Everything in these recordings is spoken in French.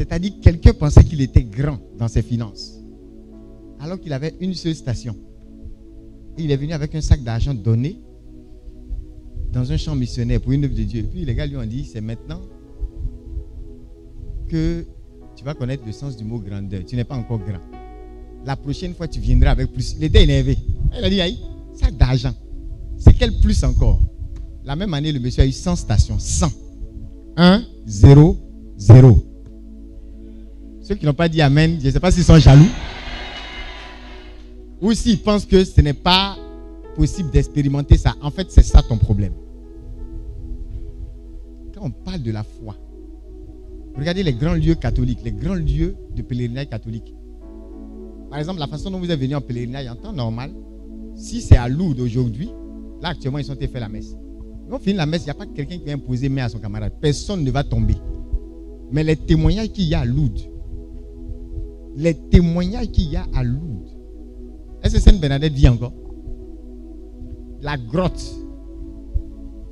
C'est-à-dire que quelqu'un pensait qu'il était grand dans ses finances, alors qu'il avait une seule station. Et il est venu avec un sac d'argent donné dans un champ missionnaire pour une œuvre de Dieu. Et puis les gars lui ont dit, c'est maintenant que tu vas connaître le sens du mot grandeur. Tu n'es pas encore grand. La prochaine fois, tu viendras avec plus. Il était énervé. Il a dit, aïe, sac d'argent. C'est quel plus encore? La même année, le monsieur a eu 100 stations. 100. 1, 0, 0. Ceux qui n'ont pas dit Amen, je ne sais pas s'ils sont jaloux. Ou s'ils pensent que ce n'est pas possible d'expérimenter ça. En fait, c'est ça ton problème. Quand on parle de la foi, regardez les grands lieux catholiques, les grands lieux de pèlerinage catholique. Par exemple, la façon dont vous êtes venu en pèlerinage en temps normal, si c'est à Lourdes aujourd'hui, là actuellement ils sont allés faire la messe. Ils vont finir la messe, il n'y a pas quelqu'un qui va imposer main à son camarade. Personne ne va tomber. Mais les témoignages qu'il y a à Lourdes, est-ce que Sainte Bernadette vit encore? La grotte.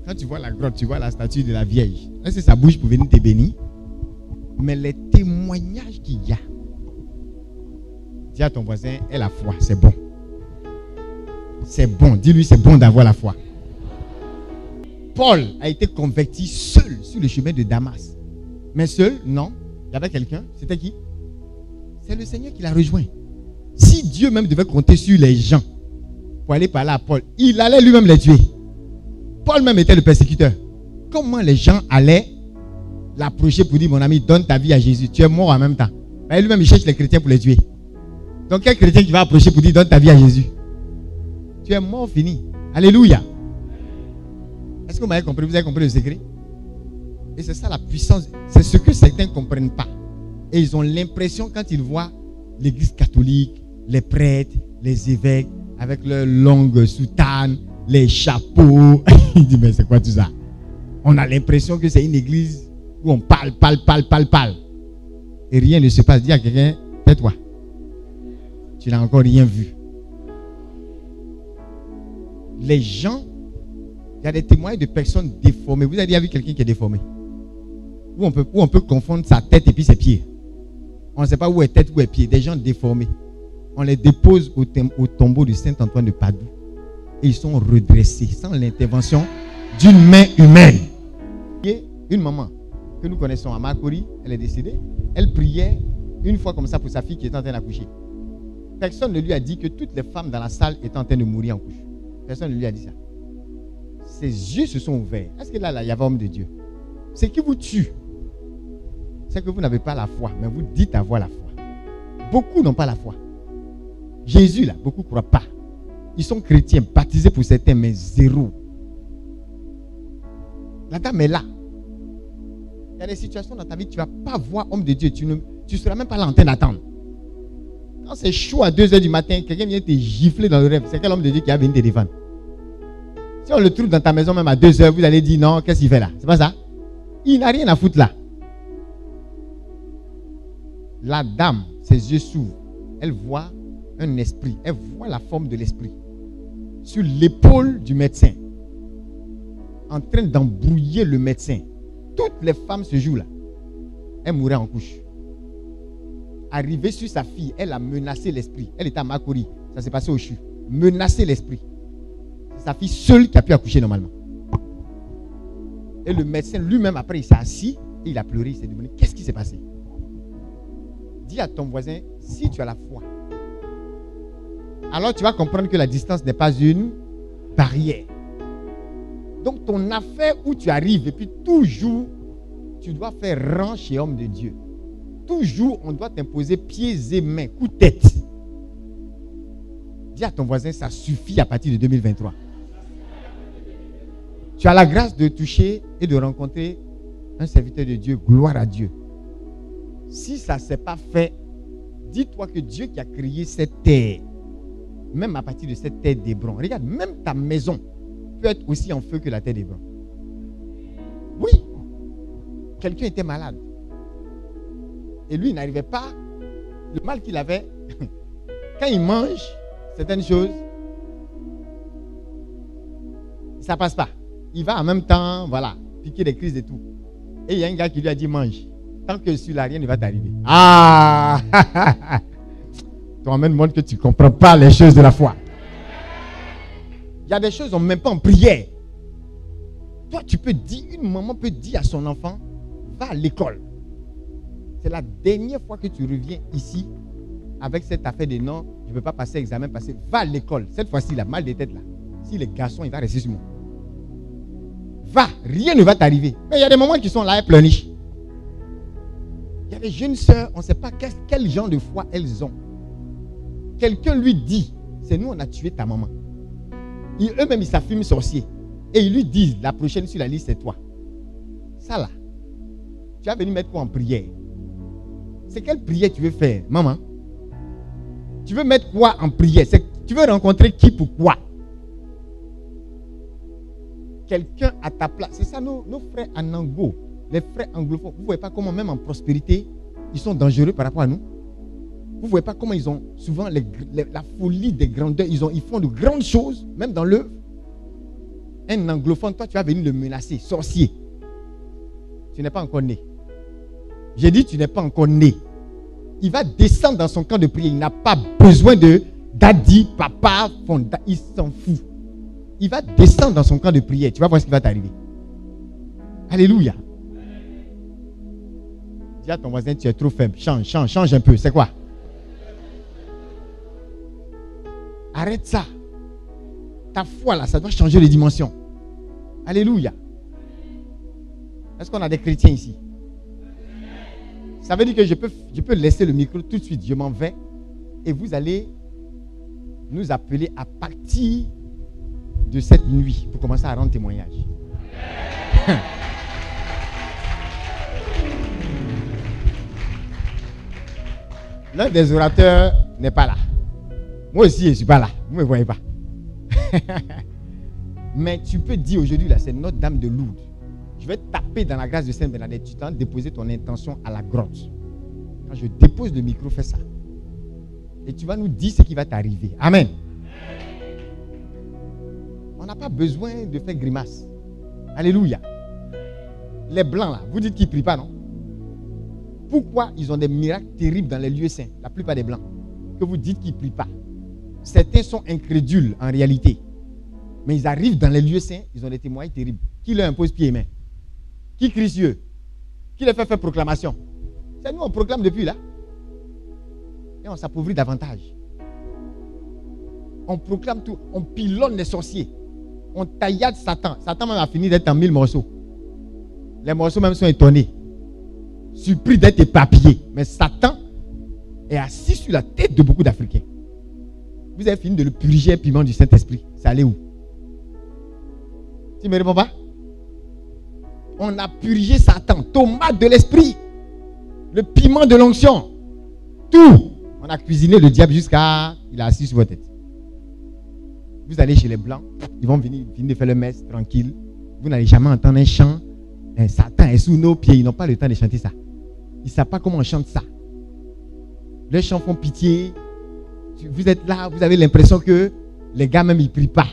Quand tu vois la grotte, tu vois la statue de la Vierge. Est-ce que ça bouge pour venir te bénir? Mais les témoignages qu'il y a, dis à ton voisin, aie la foi, c'est bon. C'est bon, dis-lui c'est bon d'avoir la foi. Paul a été converti seul sur le chemin de Damas. Mais seul, non. Il y avait quelqu'un, c'était qui? C'est le Seigneur qui l'a rejoint. Si Dieu même devait compter sur les gens pour aller parler à Paul, il allait lui-même les tuer. Paul même était le persécuteur. Comment les gens allaient l'approcher pour dire, mon ami, donne ta vie à Jésus, tu es mort en même temps? Ben, lui-même il cherche les chrétiens pour les tuer. Donc quel chrétien qui va approcher pour dire, donne ta vie à Jésus? Tu es mort, fini. Alléluia. Est-ce que vous m'avez compris? Vous avez compris le secret? Et c'est ça la puissance. C'est ce que certains ne comprennent pas. Et ils ont l'impression quand ils voient l'église catholique, les prêtres, les évêques, avec leurs longues soutanes, les chapeaux. Ils disent, mais c'est quoi tout ça? On a l'impression que c'est une église où on parle. Et rien ne se passe. Dis à quelqu'un, tais-toi. Tu n'as encore rien vu. Les gens, il y a des témoignages de personnes déformées. Vous avez déjà vu quelqu'un qui est déformé? Où on peut confondre sa tête et puis ses pieds. On ne sait pas où est tête, où est pied. Des gens déformés. On les dépose au tombeau de Saint-Antoine de Padoue. Et ils sont redressés sans l'intervention d'une main humaine. Et une maman que nous connaissons à Makori, elle est décédée. Elle priait une fois comme ça pour sa fille qui était en train d'accoucher. Personne ne lui a dit que toutes les femmes dans la salle étaient en train de mourir en couche. Personne ne lui a dit ça. Ses yeux se sont ouverts. Est-ce que là, il y avait homme de Dieu? Ce qui vous tue, c'est que vous n'avez pas la foi, mais vous dites avoir la foi. Beaucoup n'ont pas la foi. Jésus, là, beaucoup ne croient pas. Ils sont chrétiens, baptisés pour certains, mais zéro. La dame est là. Il y a des situations dans ta vie, tu ne vas pas voir homme de Dieu. Tu ne seras même pas là en train d'attendre. Quand c'est chaud à 2 h du matin, quelqu'un vient te gifler dans le rêve. C'est quel homme de Dieu qui a venu te défendre? Si on le trouve dans ta maison même à 2 h, vous allez dire non, qu'est-ce qu'il fait là? C'est pas ça? Il n'a rien à foutre là. La dame, ses yeux s'ouvrent. Elle voit un esprit. Elle voit la forme de l'esprit sur l'épaule du médecin, en train d'embrouiller le médecin. Toutes les femmes ce jour-là, elle mourait en couche. Arrivée sur sa fille, elle a menacé l'esprit. Elle était à Makori. Ça s'est passé au CHU. Menacer l'esprit. C'est sa fille seule qui a pu accoucher normalement. Et le médecin lui-même, après, il s'est assis et il a pleuré. Il s'est demandé, qu'est-ce qui s'est passé? Dis à ton voisin, si tu as la foi, alors tu vas comprendre que la distance n'est pas une barrière. Donc ton affaire où tu arrives, et puis toujours, tu dois faire rang chez homme de Dieu. Toujours, on doit t'imposer pieds et mains, coups de tête. Dis à ton voisin, ça suffit à partir de 2023. Tu as la grâce de toucher et de rencontrer un serviteur de Dieu, gloire à Dieu. Si ça ne s'est pas fait, dis-toi que Dieu qui a créé cette terre, même à partir de cette terre d'Hébron, regarde, même ta maison peut être aussi en feu que la terre d'Hébron. Oui, quelqu'un était malade. Et lui, il n'arrivait pas. Le mal qu'il avait, quand il mange certaines choses, ça ne passe pas. Il va en même temps, voilà, piquer des crises et tout. Et il y a un gars qui lui a dit mange. Tant que je suis là, rien ne va t'arriver. Ah! Toi-même montre que tu ne comprends pas les choses de la foi. Il y a des choses, on ne met pas en prière. Toi, tu peux dire, une maman peut dire à son enfant, va à l'école. C'est la dernière fois que tu reviens ici avec cette affaire de non, je ne peux pas passer l'examen, va à l'école. Cette fois-ci, il a mal de tête là. Si les garçons, il va rester sur moi. Va, rien ne va t'arriver. Mais il y a des moments qui sont là, elles pleurnichent. Il y a des jeunes sœurs, on ne sait pas quel genre de foi elles ont. Quelqu'un lui dit, c'est nous, on a tué ta maman. Eux-mêmes, ils s'affirment sorciers. Et ils lui disent, la prochaine sur la liste, c'est toi. Ça là, tu vas venir mettre quoi en prière? C'est quelle prière tu veux faire, maman? Tu veux mettre quoi en prière? Tu veux rencontrer qui pour quoi? Quelqu'un à ta place. C'est ça nos frères en Ango, les frères anglophones. Vous ne voyez pas comment même en prospérité, ils sont dangereux par rapport à nous? Vous ne voyez pas comment ils ont souvent la folie des grandeurs. Ils font de grandes choses, même dans l'œuvre. Un anglophone, toi tu vas venir le menacer, sorcier. Tu n'es pas encore né. J'ai dit tu n'es pas encore né. Il va descendre dans son camp de prière. Il n'a pas besoin de daddy, papa, fonda. Il s'en fout. Il va descendre dans son camp de prière. Tu vas voir ce qui va t'arriver. Alléluia. Dis à ton voisin, tu es trop faible. Change un peu. C'est quoi? Arrête ça. Ta foi là, ça doit changer de dimension. Alléluia. Est-ce qu'on a des chrétiens ici? Ça veut dire que je peux laisser le micro tout de suite. Je m'en vais. Et vous allez nous appeler à partir de cette nuit pour commencer à rendre témoignage. L'un des orateurs n'est pas là. Moi aussi, je ne suis pas là. Vous ne me voyez pas. Mais tu peux dire aujourd'hui, là, c'est Notre-Dame de Lourdes. Je vais taper dans la grâce de Sainte Bernadette. Tu t'en déposer ton intention à la grotte. Quand je dépose le micro, fais ça. Et tu vas nous dire ce qui va t'arriver. Amen. On n'a pas besoin de faire grimace. Alléluia. Les blancs là, vous dites qu'ils ne prient pas, non? Pourquoi ils ont des miracles terribles dans les lieux saints? La plupart des blancs. Que vous dites qu'ils ne prient pas. Certains sont incrédules en réalité. Mais ils arrivent dans les lieux saints, ils ont des témoignages terribles. Qui leur impose pieds et mains? Qui crie sur eux? Qui les fait faire proclamation? C'est nous, on proclame depuis là. Et on s'appauvrit davantage. On proclame tout. On pilonne les sorciers. On taillade Satan. Satan même a fini d'être en 1000 morceaux. Les morceaux même sont étonnés. Surpris d'être éparpillés. Mais Satan est assis sur la tête de beaucoup d'Africains. Vous avez fini de le purger, piment du Saint-Esprit. Ça allait où? Tu ne me réponds pas? On a purgé Satan, tomate de l'esprit, le piment de l'onction, tout. On a cuisiné le diable jusqu'à il est assis sur votre tête. Vous allez chez les blancs, ils vont venir de faire le messe tranquille. Vous n'allez jamais entendre un chant. Satan est sous nos pieds. Ils n'ont pas le temps de chanter ça. Ils ne savent pas comment on chante ça. Les chants font pitié. Vous êtes là, vous avez l'impression que les gars même ils ne prient pas.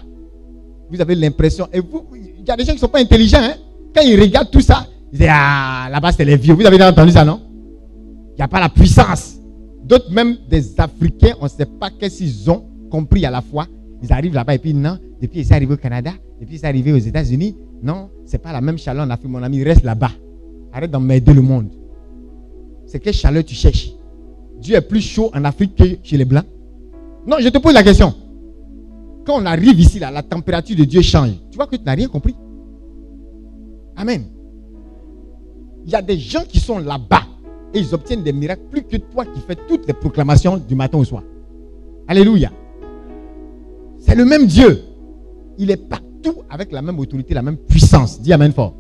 Vous avez l'impression. Et vous, il y a des gens qui ne sont pas intelligents. Hein? Quand ils regardent tout ça, ils disent ah, là-bas c'est les vieux. Vous avez déjà entendu ça, non? Il n'y a pas la puissance. D'autres, même des Africains, on ne sait pas qu'est-ce qu'ils ont compris à la fois. Ils arrivent là-bas et puis non, depuis ils sont arrivés au Canada, depuis ils sont arrivés aux États-Unis, non, ce n'est pas la même chaleur en Afrique, mon ami, reste là-bas. Arrête d'emmerder le monde. C'est quelle chaleur tu cherches? Dieu est plus chaud en Afrique que chez les Blancs? Non, je te pose la question. Quand on arrive ici, là, la température de Dieu change. Tu vois que tu n'as rien compris. Amen. Il y a des gens qui sont là-bas et ils obtiennent des miracles plus que toi qui fais toutes les proclamations du matin au soir. Alléluia. C'est le même Dieu. Il est partout avec la même autorité, la même puissance. Dis amen fort.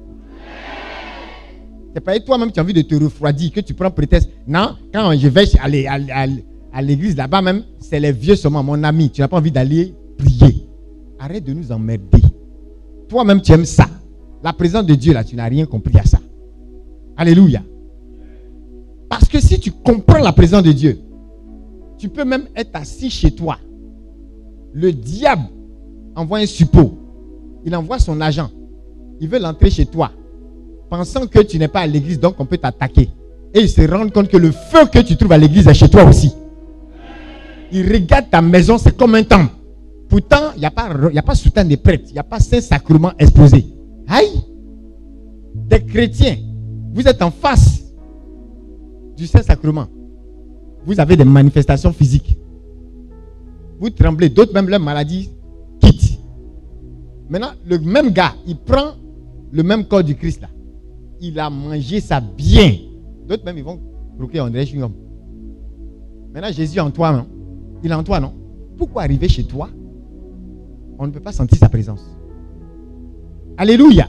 C'est pas toi-même qui as envie de te refroidir, que tu prends prétexte. Non, quand je vais aller à l'église là-bas même, c'est les vieux seulement, mon ami. Tu n'as pas envie d'aller prier. Arrête de nous emmerder. Toi-même, tu aimes ça. La présence de Dieu là, tu n'as rien compris à ça. Alléluia. Parce que si tu comprends la présence de Dieu, tu peux même être assis chez toi. Le diable envoie un suppôt. Il envoie son agent. Il veut l'entrer chez toi. Pensant que tu n'es pas à l'église, donc on peut t'attaquer. Et ils se rendent compte que le feu que tu trouves à l'église est chez toi aussi. Ils regardent ta maison, c'est comme un temple. Pourtant, il n'y a pas soutane des prêtres, il n'y a pas Saint-Sacrement exposé. Aïe! Des chrétiens, vous êtes en face du Saint-Sacrement. Vous avez des manifestations physiques. Vous tremblez, d'autres même leur maladie quitte. Maintenant, le même gars, il prend le même corps du Christ là. Il a mangé ça bien. D'autres même, ils vont croquer en chewing-gum. Maintenant, Jésus est en toi, non? Il est en toi, non? Pourquoi arriver chez toi, on ne peut pas sentir sa présence? Alléluia!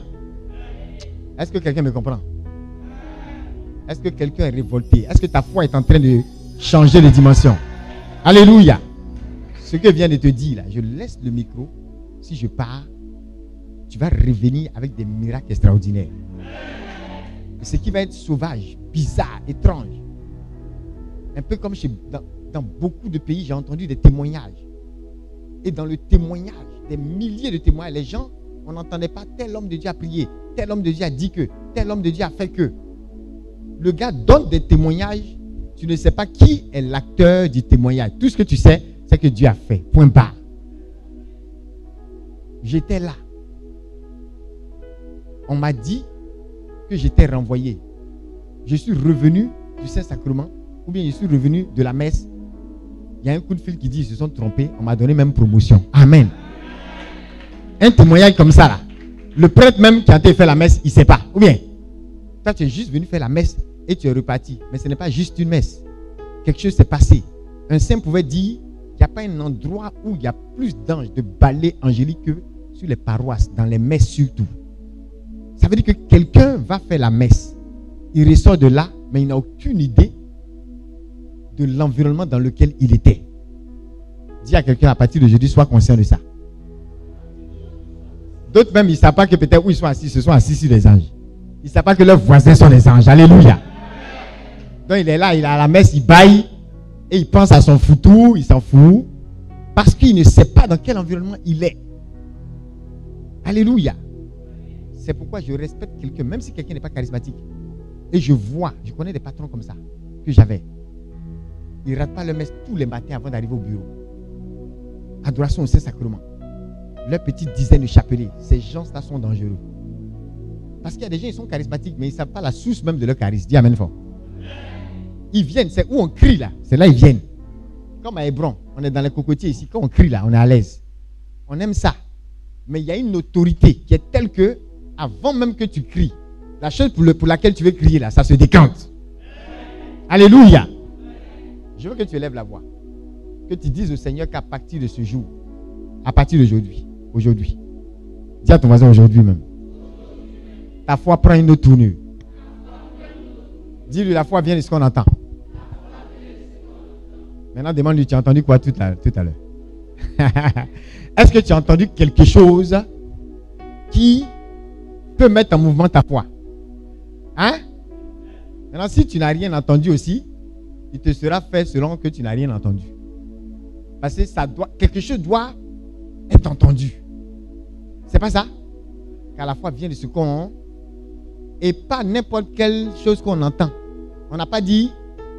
Est-ce que quelqu'un me comprend? Est-ce que quelqu'un est révolté? Est-ce que ta foi est en train de changer de dimension? Alléluia! Ce que vient de te dire là, je laisse le micro. Si je pars, tu vas revenir avec des miracles extraordinaires. Ce qui va être sauvage, bizarre, étrange. Un peu comme dans beaucoup de pays, j'ai entendu des témoignages. Et dans le témoignage, des milliers de témoignages, les gens, on n'entendait pas tel homme de Dieu a prié, tel homme de Dieu a dit que, tel homme de Dieu a fait que. Le gars donne des témoignages, tu ne sais pas qui est l'acteur du témoignage. Tout ce que tu sais, c'est que Dieu a fait. Point barre. J'étais là. On m'a dit que j'étais renvoyé. Je suis revenu du Saint-Sacrement, ou bien je suis revenu de la messe. Il y a un coup de fil qui dit ils se sont trompés. On m'a donné même promotion. Amen. Un témoignage comme ça là. Le prêtre même qui a été fait la messe, il ne sait pas. Ou bien, toi tu es juste venu faire la messe et tu es reparti. Mais ce n'est pas juste une messe. Quelque chose s'est passé. Un saint pouvait dire, il n'y a pas un endroit où il y a plus d'anges, de balais angéliques que sur les paroisses, dans les messes surtout. Ça veut dire que quelqu'un va faire la messe. Il ressort de là, mais il n'a aucune idée de l'environnement dans lequel il était. Dis à quelqu'un à partir d'aujourd'hui, sois conscient de ça. D'autres même, ils ne savent pas que peut-être où ils sont assis, ce sont assis sur les anges. Ils ne savent pas que leurs voisins sont les anges. Alléluia. Donc il est là, il est à la messe, il baille et il pense à son foutu, il s'en fout. Parce qu'il ne sait pas dans quel environnement il est. Alléluia. C'est pourquoi je respecte quelqu'un, même si quelqu'un n'est pas charismatique. Et je connais des patrons comme ça, que j'avais. Ils ne ratent pas leur messe tous les matins avant d'arriver au bureau. Adoration au Saint-Sacrement. Leur petite dizaine de chapelets. Ces gens-là sont dangereux. Parce qu'il y a des gens, ils sont charismatiques, mais ils ne savent pas la source même de leur charisme. Dis amen fort. Ils viennent, c'est où on crie là. C'est là ils viennent. Comme à Hébron, on est dans les cocotiers ici. Quand on crie là, on est à l'aise. On aime ça. Mais il y a une autorité qui est telle que, avant même que tu cries, la chose pour laquelle tu veux crier là, ça se décante. Alléluia. Je veux que tu élèves la voix. Que tu dises au Seigneur qu'à partir de ce jour, à partir d'aujourd'hui, dis à ton voisin aujourd'hui même, ta foi prend une autre tournure. Dis-lui, la foi vient de ce qu'on entend. Maintenant, demande-lui, tu as entendu quoi tout à l'heure? Est-ce que tu as entendu quelque chose qui peut mettre en mouvement ta foi? Hein? Maintenant, si tu n'as rien entendu aussi, il te sera fait selon que tu n'as rien entendu. Parce que quelque chose doit être entendu. C'est pas ça? Car la foi vient de ce qu'on... Et pas n'importe quelle chose qu'on entend. On n'a pas dit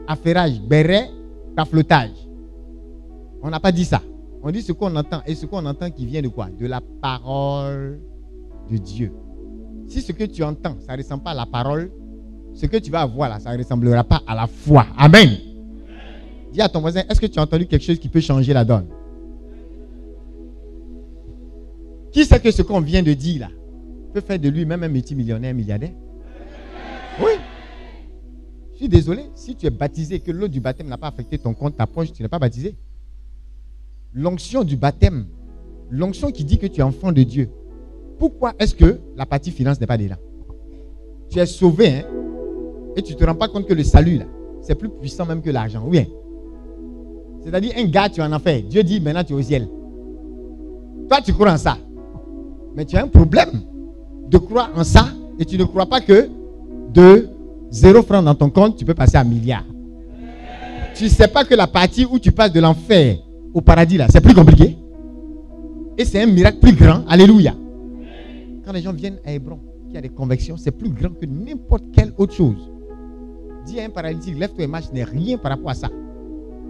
affairage, béret, taflotage. On n'a pas dit ça. On dit ce qu'on entend. Et ce qu'on entend qui vient de quoi? De la parole de Dieu. Si ce que tu entends, ça ne ressemble pas à la parole, ce que tu vas avoir là, ça ne ressemblera pas à la foi. Amen. Dis à ton voisin, est-ce que tu as entendu quelque chose qui peut changer la donne? Qui sait que ce qu'on vient de dire là peut faire de lui même un multimillionnaire, milliardaire? Oui. Je suis désolé, si tu es baptisé et que l'eau du baptême n'a pas affecté ton compte, ta poche, tu n'es pas baptisé. L'onction du baptême, l'onction qui dit que tu es enfant de Dieu, pourquoi est-ce que la partie finance n'est pas dedans? Tu es sauvé, hein? Et tu ne te rends pas compte que le salut, là, c'est plus puissant même que l'argent. Oui. C'est-à-dire, un gars, tu es en enfer. Dieu dit, maintenant tu es au ciel. Toi, tu crois en ça. Mais tu as un problème de croire en ça et tu ne crois pas que de 0 francs dans ton compte, tu peux passer à 1 milliard. Tu ne sais pas que la partie où tu passes de l'enfer au paradis, là, c'est plus compliqué. Et c'est un miracle plus grand. Alléluia. Quand les gens viennent à Hébron, qui a des convictions, c'est plus grand que n'importe quelle autre chose. Dis à un paralytique, lève-toi et marche, ce n'est rien par rapport à ça.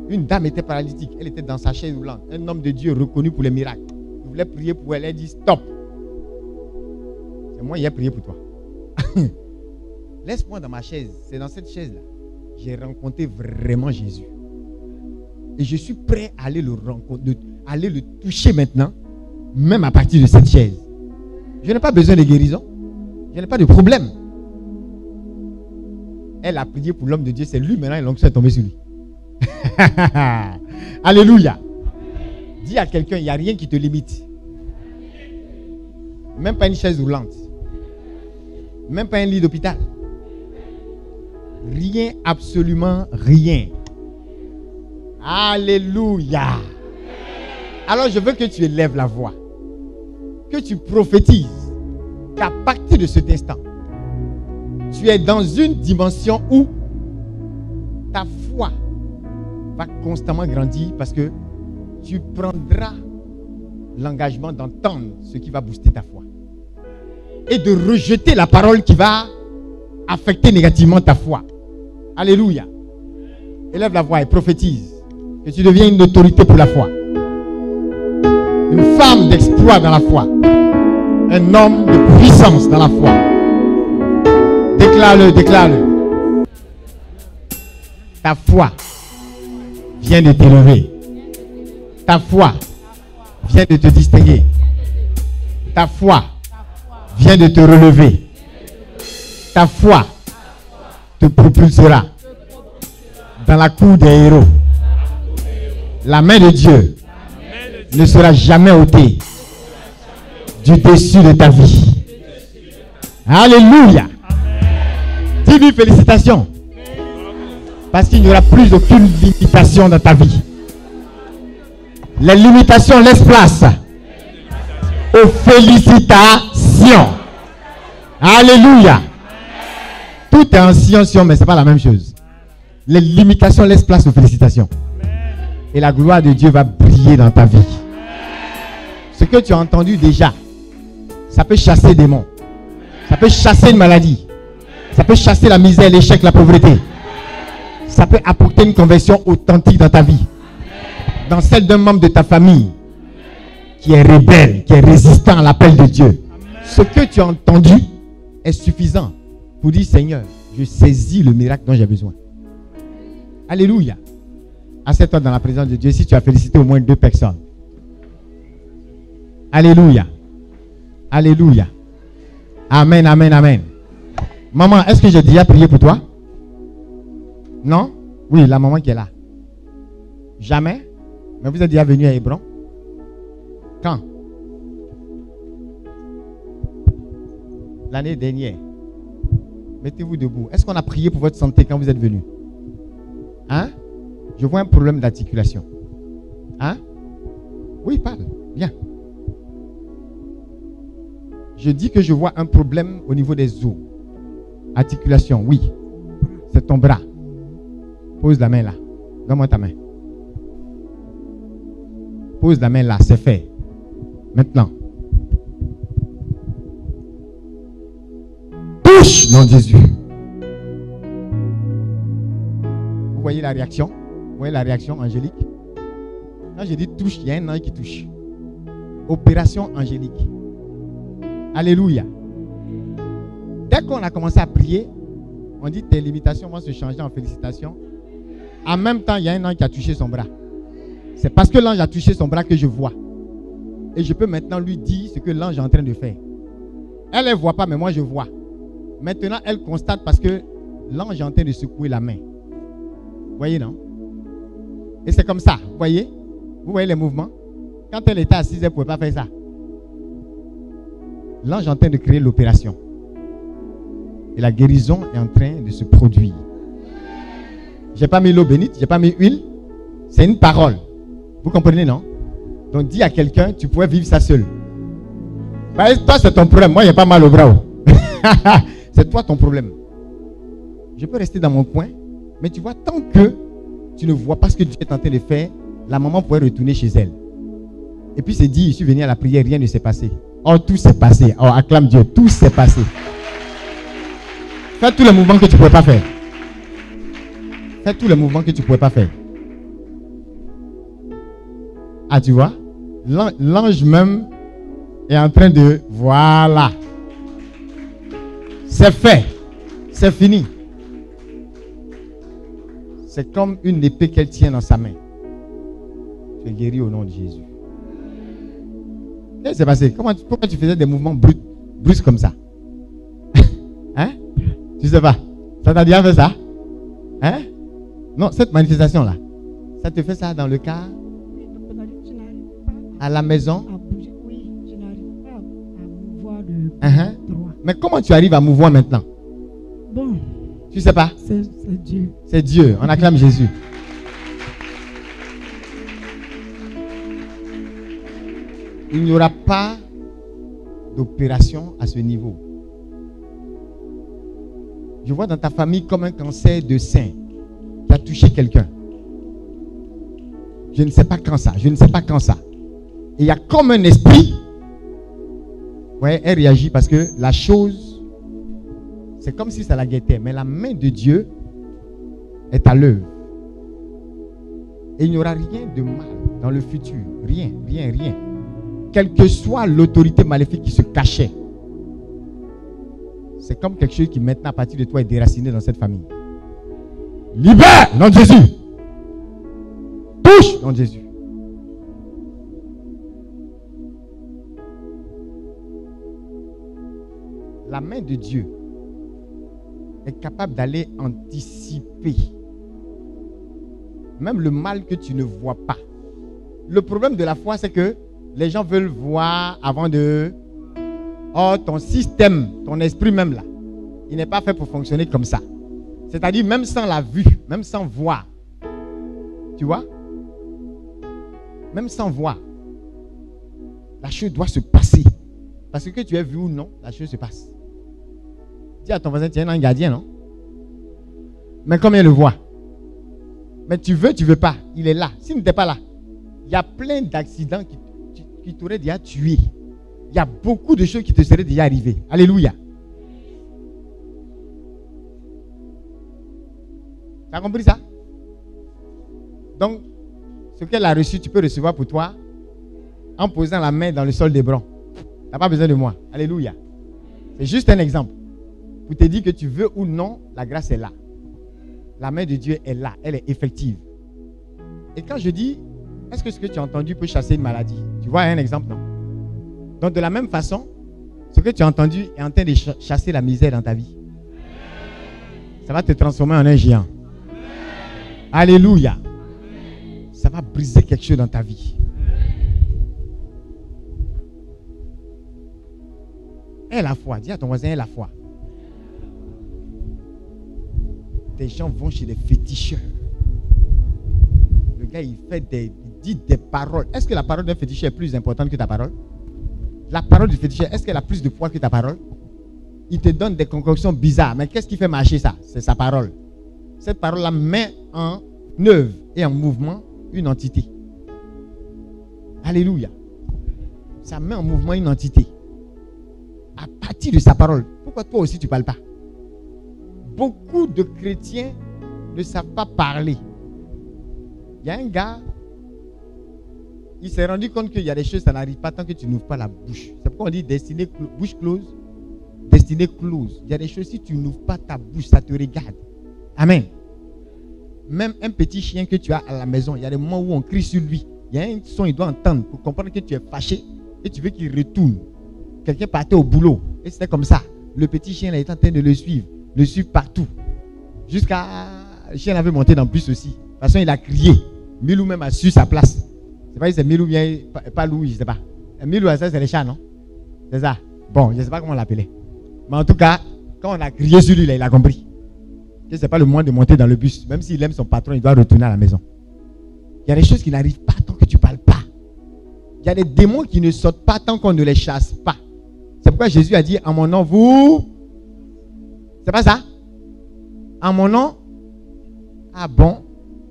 Une dame était paralytique, elle était dans sa chaise roulante. Un homme de Dieu reconnu pour les miracles. Il voulait prier pour elle, elle dit stop. C'est moi qui ai prié pour toi. Laisse-moi dans ma chaise. C'est dans cette chaise-là. J'ai rencontré vraiment Jésus. Et je suis prêt à aller le rencontrer, aller le toucher maintenant, même à partir de cette chaise. Je n'ai pas besoin de guérison. Je n'ai pas de problème. Elle a prié pour l'homme de Dieu. C'est lui maintenant, et l'onction est tombée sur lui. Alléluia. Dis à quelqu'un, il n'y a rien qui te limite. Même pas une chaise roulante. Même pas un lit d'hôpital. Rien, absolument rien. Alléluia. Alors je veux que tu élèves la voix. Que tu prophétises qu'à partir de cet instant, tu es dans une dimension où ta foi va constamment grandir parce que tu prendras l'engagement d'entendre ce qui va booster ta foi et de rejeter la parole qui va affecter négativement ta foi. Alléluia. Élève la voix et prophétise que tu deviens une autorité pour la foi. Une femme d'exploit dans la foi. Un homme de puissance dans la foi. Déclare-le, déclare-le. Ta foi vient de t'élever. Ta foi vient de te distinguer. Ta foi vient de te relever. Ta foi te propulsera dans la cour des héros. La main de Dieu ne sera jamais ôtée du dessus de ta vie. Alléluia. Dis-lui félicitations. Parce qu'il n'y aura plus aucune limitation dans ta vie. Les limitations laissent place aux félicitations. Alléluia. Tout est en sion, mais ce n'est pas la même chose. Les limitations laissent place aux félicitations. Et la gloire de Dieu va briller dans ta vie. Ce que tu as entendu déjà, ça peut chasser des démons. Ça peut chasser une maladie. Ça peut chasser la misère, l'échec, la pauvreté. Ça peut apporter une conversion authentique dans ta vie. Dans celle d'un membre de ta famille qui est rebelle, qui est résistant à l'appel de Dieu. Ce que tu as entendu est suffisant pour dire Seigneur, je saisis le miracle dont j'ai besoin. Alléluia. Assieds-toi dans la présence de Dieu si tu as félicité au moins 2 personnes. Alléluia. Alléluia. Amen, amen, amen. Maman, est-ce que j'ai déjà prié pour toi? Non? Oui, la maman qui est là. Jamais? Mais vous êtes déjà venu à Hébron? Quand? L'année dernière. Mettez-vous debout. Est-ce qu'on a prié pour votre santé quand vous êtes venu? Hein? Je vois un problème d'articulation. Hein? Oui, parle. Viens. Je dis que je vois un problème au niveau des os. Articulation, oui. C'est ton bras. Pose la main là. Donne-moi ta main. Pose la main là, c'est fait. Maintenant. Touche, nom de Jésus. Vous voyez la réaction? Vous voyez la réaction angélique? Quand je dis touche, il y a un ange qui touche. Opération angélique. Alléluia. Dès qu'on a commencé à prier, on dit tes limitations vont se changer en félicitations. En même temps, il y a un ange qui a touché son bras. C'est parce que l'ange a touché son bras que je vois. Et je peux maintenant lui dire ce que l'ange est en train de faire. Elle ne voit pas, mais moi je vois. Maintenant, elle constate parce que l'ange est en train de secouer la main. Vous voyez, non? Et c'est comme ça, vous voyez? Vous voyez les mouvements? Quand elle était assise, elle ne pouvait pas faire ça. L'ange est en train de créer l'opération. Et la guérison est en train de se produire. Je n'ai pas mis l'eau bénite, je n'ai pas mis huile. C'est une parole. Vous comprenez, non? Donc dis à quelqu'un, tu pourrais vivre ça seul. Bah, toi, c'est ton problème. Moi, il n'y a pas mal au bras. C'est toi ton problème. Je peux rester dans mon coin, mais tu vois, tant que tu ne vois pas ce que Dieu est en train de faire, la maman pourrait retourner chez elle. Et puis c'est dit, je suis venu à la prière, rien ne s'est passé. Oh, tout s'est passé. Oh, acclame Dieu, tout s'est passé. Fais tous les mouvements que tu ne pouvais pas faire. Fais tous les mouvements que tu ne pouvais pas faire. Ah, tu vois? L'ange même est en train de... Voilà. C'est fait. C'est fini. C'est comme une épée qu'elle tient dans sa main. Tu es guéri au nom de Jésus. Qu'est-ce qui s'est passé? Pourquoi tu faisais des mouvements brusques comme ça? Hein? Tu sais pas? Ça t'a déjà fait ça? Hein? Non, cette manifestation-là, ça te fait ça dans le cas? À la maison? Oui, je n'arrive pas à mouvoir de droit. Mais comment tu arrives à mouvoir maintenant? Bon. Tu sais pas? C'est Dieu. C'est Dieu. On acclame Jésus. Il n'y aura pas d'opération à ce niveau. Je vois dans ta famille comme un cancer de sein qui a touché quelqu'un. Je ne sais pas quand ça. Je ne sais pas quand ça. Et il y a comme un esprit. Ouais, elle réagit parce que la chose, c'est comme si ça la guettait. Mais la main de Dieu est à l'œuvre. Et il n'y aura rien de mal dans le futur. Rien, rien, rien. Quelle que soit l'autorité maléfique qui se cachait. C'est comme quelque chose qui maintenant à partir de toi est déraciné dans cette famille. Libère, nom de Jésus. Touche, nom de Jésus. La main de Dieu est capable d'aller anticiper même le mal que tu ne vois pas. Le problème de la foi, c'est que les gens veulent voir avant de... Oh, ton système, ton esprit même là, il n'est pas fait pour fonctionner comme ça. C'est-à-dire même sans la vue, même sans voir. Tu vois? Même sans voir. La chose doit se passer. Parce que tu aies vu ou non, la chose se passe. Dis à ton voisin, tu es un gardien, non? Mais combien le voit? Mais tu veux pas. Il est là. S'il n'était pas là, il y a plein d'accidents qui t'auraient déjà tué. Il y a beaucoup de choses qui te seraient déjà arrivées. Alléluia. Tu as compris ça? Donc, ce qu'elle a reçu, tu peux recevoir pour toi en posant la main dans le sol d'Hébron. Tu n'as pas besoin de moi. Alléluia. C'est juste un exemple. Pour te dire que tu veux ou non, la grâce est là. La main de Dieu est là. Elle est effective. Et quand je dis, est-ce que ce que tu as entendu peut chasser une maladie? Tu vois un exemple, non? Donc de la même façon, ce que tu as entendu est en train de chasser la misère dans ta vie. Ça va te transformer en un géant. Alléluia. Ça va briser quelque chose dans ta vie. Aie la foi. Dis à ton voisin, aie la foi. Des gens vont chez des féticheurs. Le gars, il dit des paroles. Est-ce que la parole d'un féticheur est plus importante que ta parole? La parole du féticheur, est-ce qu'elle a plus de poids que ta parole? Il te donne des concoctions bizarres. Mais qu'est-ce qui fait marcher ça? C'est sa parole. Cette parole-là met en œuvre et en mouvement une entité. Alléluia. Ça met en mouvement une entité. À partir de sa parole. Pourquoi toi aussi tu ne parles pas? Beaucoup de chrétiens ne savent pas parler. Il y a un gars, il s'est rendu compte qu'il y a des choses, ça n'arrive pas tant que tu n'ouvres pas la bouche. C'est pourquoi on dit destinée bouche close, destinée close. Il y a des choses, si tu n'ouvres pas ta bouche, ça te regarde. Amen. Même un petit chien que tu as à la maison, il y a des moments où on crie sur lui. Il y a un son, il doit entendre pour comprendre que tu es fâché et tu veux qu'il retourne. Quelqu'un partait au boulot et c'était comme ça. Le petit chien là, est en train de le suivre partout. Jusqu'à... Le chien avait monté dans le bus aussi. De toute façon, il a crié. Milou même a su sa place. C'est pas si c'est Milou bien, pas Louis, je ne sais pas. Milou, ça c'est les chats, non? C'est ça. Bon, je ne sais pas comment on l'appelait. Mais en tout cas, quand on a crié sur lui, là, il a compris. Que ce n'est pas le moment de monter dans le bus. Même s'il aime son patron, il doit retourner à la maison. Il y a des choses qui n'arrivent pas tant que tu ne parles pas. Il y a des démons qui ne sortent pas tant qu'on ne les chasse pas. C'est pourquoi Jésus a dit, en mon nom, vous... C'est pas ça? En mon nom? Ah bon?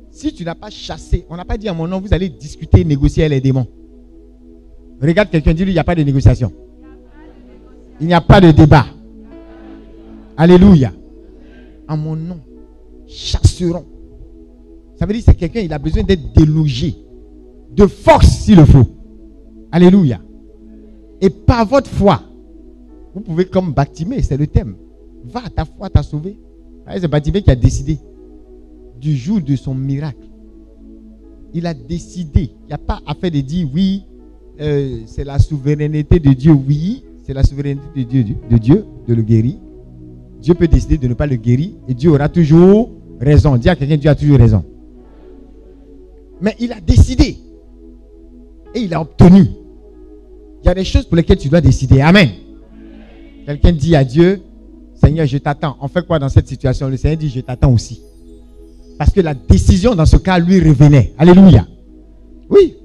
Si tu n'as pas chassé, on n'a pas dit en mon nom, vous allez discuter, négocier avec les démons. Regarde quelqu'un, dis-lui, il n'y a pas de négociation. Il n'y a pas de débat. Alléluia. En mon nom, chasseront Ça veut dire que c'est quelqu'un, il a besoin d'être délogé. De force s'il le faut. Alléluia. Et par votre foi, vous pouvez comme Bartimée, c'est le thème. Va, ta foi t'a sauvé. C'est Bartimée qui a décidé du jour de son miracle. Il a décidé. Il n'y a pas affaire de dire oui, c'est la souveraineté de Dieu. Oui, c'est la souveraineté de Dieu de le guérir. Dieu peut décider de ne pas le guérir et Dieu aura toujours raison. Dis à quelqu'un, Dieu a toujours raison. Mais il a décidé et il a obtenu. Il y a des choses pour lesquelles tu dois décider. Amen. Quelqu'un dit à Dieu, Seigneur, je t'attends. On fait quoi dans cette situation? Le Seigneur dit, je t'attends aussi. Parce que la décision dans ce cas lui revenait. Alléluia. Oui.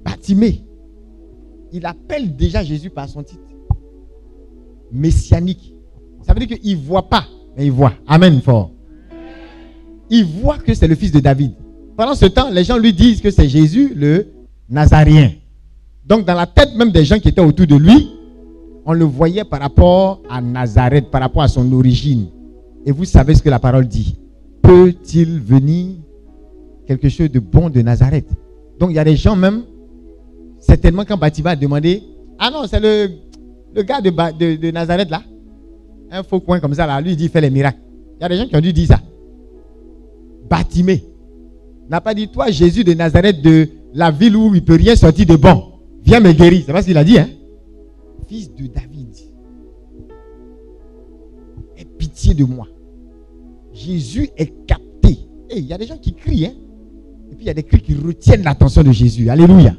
Bartimée, il appelle déjà Jésus par son titre. Messianique. Ça veut dire qu'il ne voit pas, mais il voit. Amen, fort. Il voit que c'est le fils de David. Pendant ce temps, les gens lui disent que c'est Jésus, le Nazaréen. Donc, dans la tête même des gens qui étaient autour de lui, on le voyait par rapport à Nazareth, par rapport à son origine. Et vous savez ce que la parole dit. Peut-il venir quelque chose de bon de Nazareth? Donc, il y a des gens même, certainement quand Bartimée a demandé, ah non, c'est le gars de Nazareth là, un faux coin comme ça là, lui il dit il fait les miracles. Il y a des gens qui ont dû dire ça. Bartimée n'a pas dit, toi Jésus de Nazareth, de la ville où il ne peut rien sortir de bon, viens me guérir. C'est pas ce qu'il a dit, hein? Fils de David, aie pitié de moi. Jésus est capté. Et il y a des gens qui crient, hein? Et puis il y a des cris qui retiennent l'attention de Jésus. Alléluia.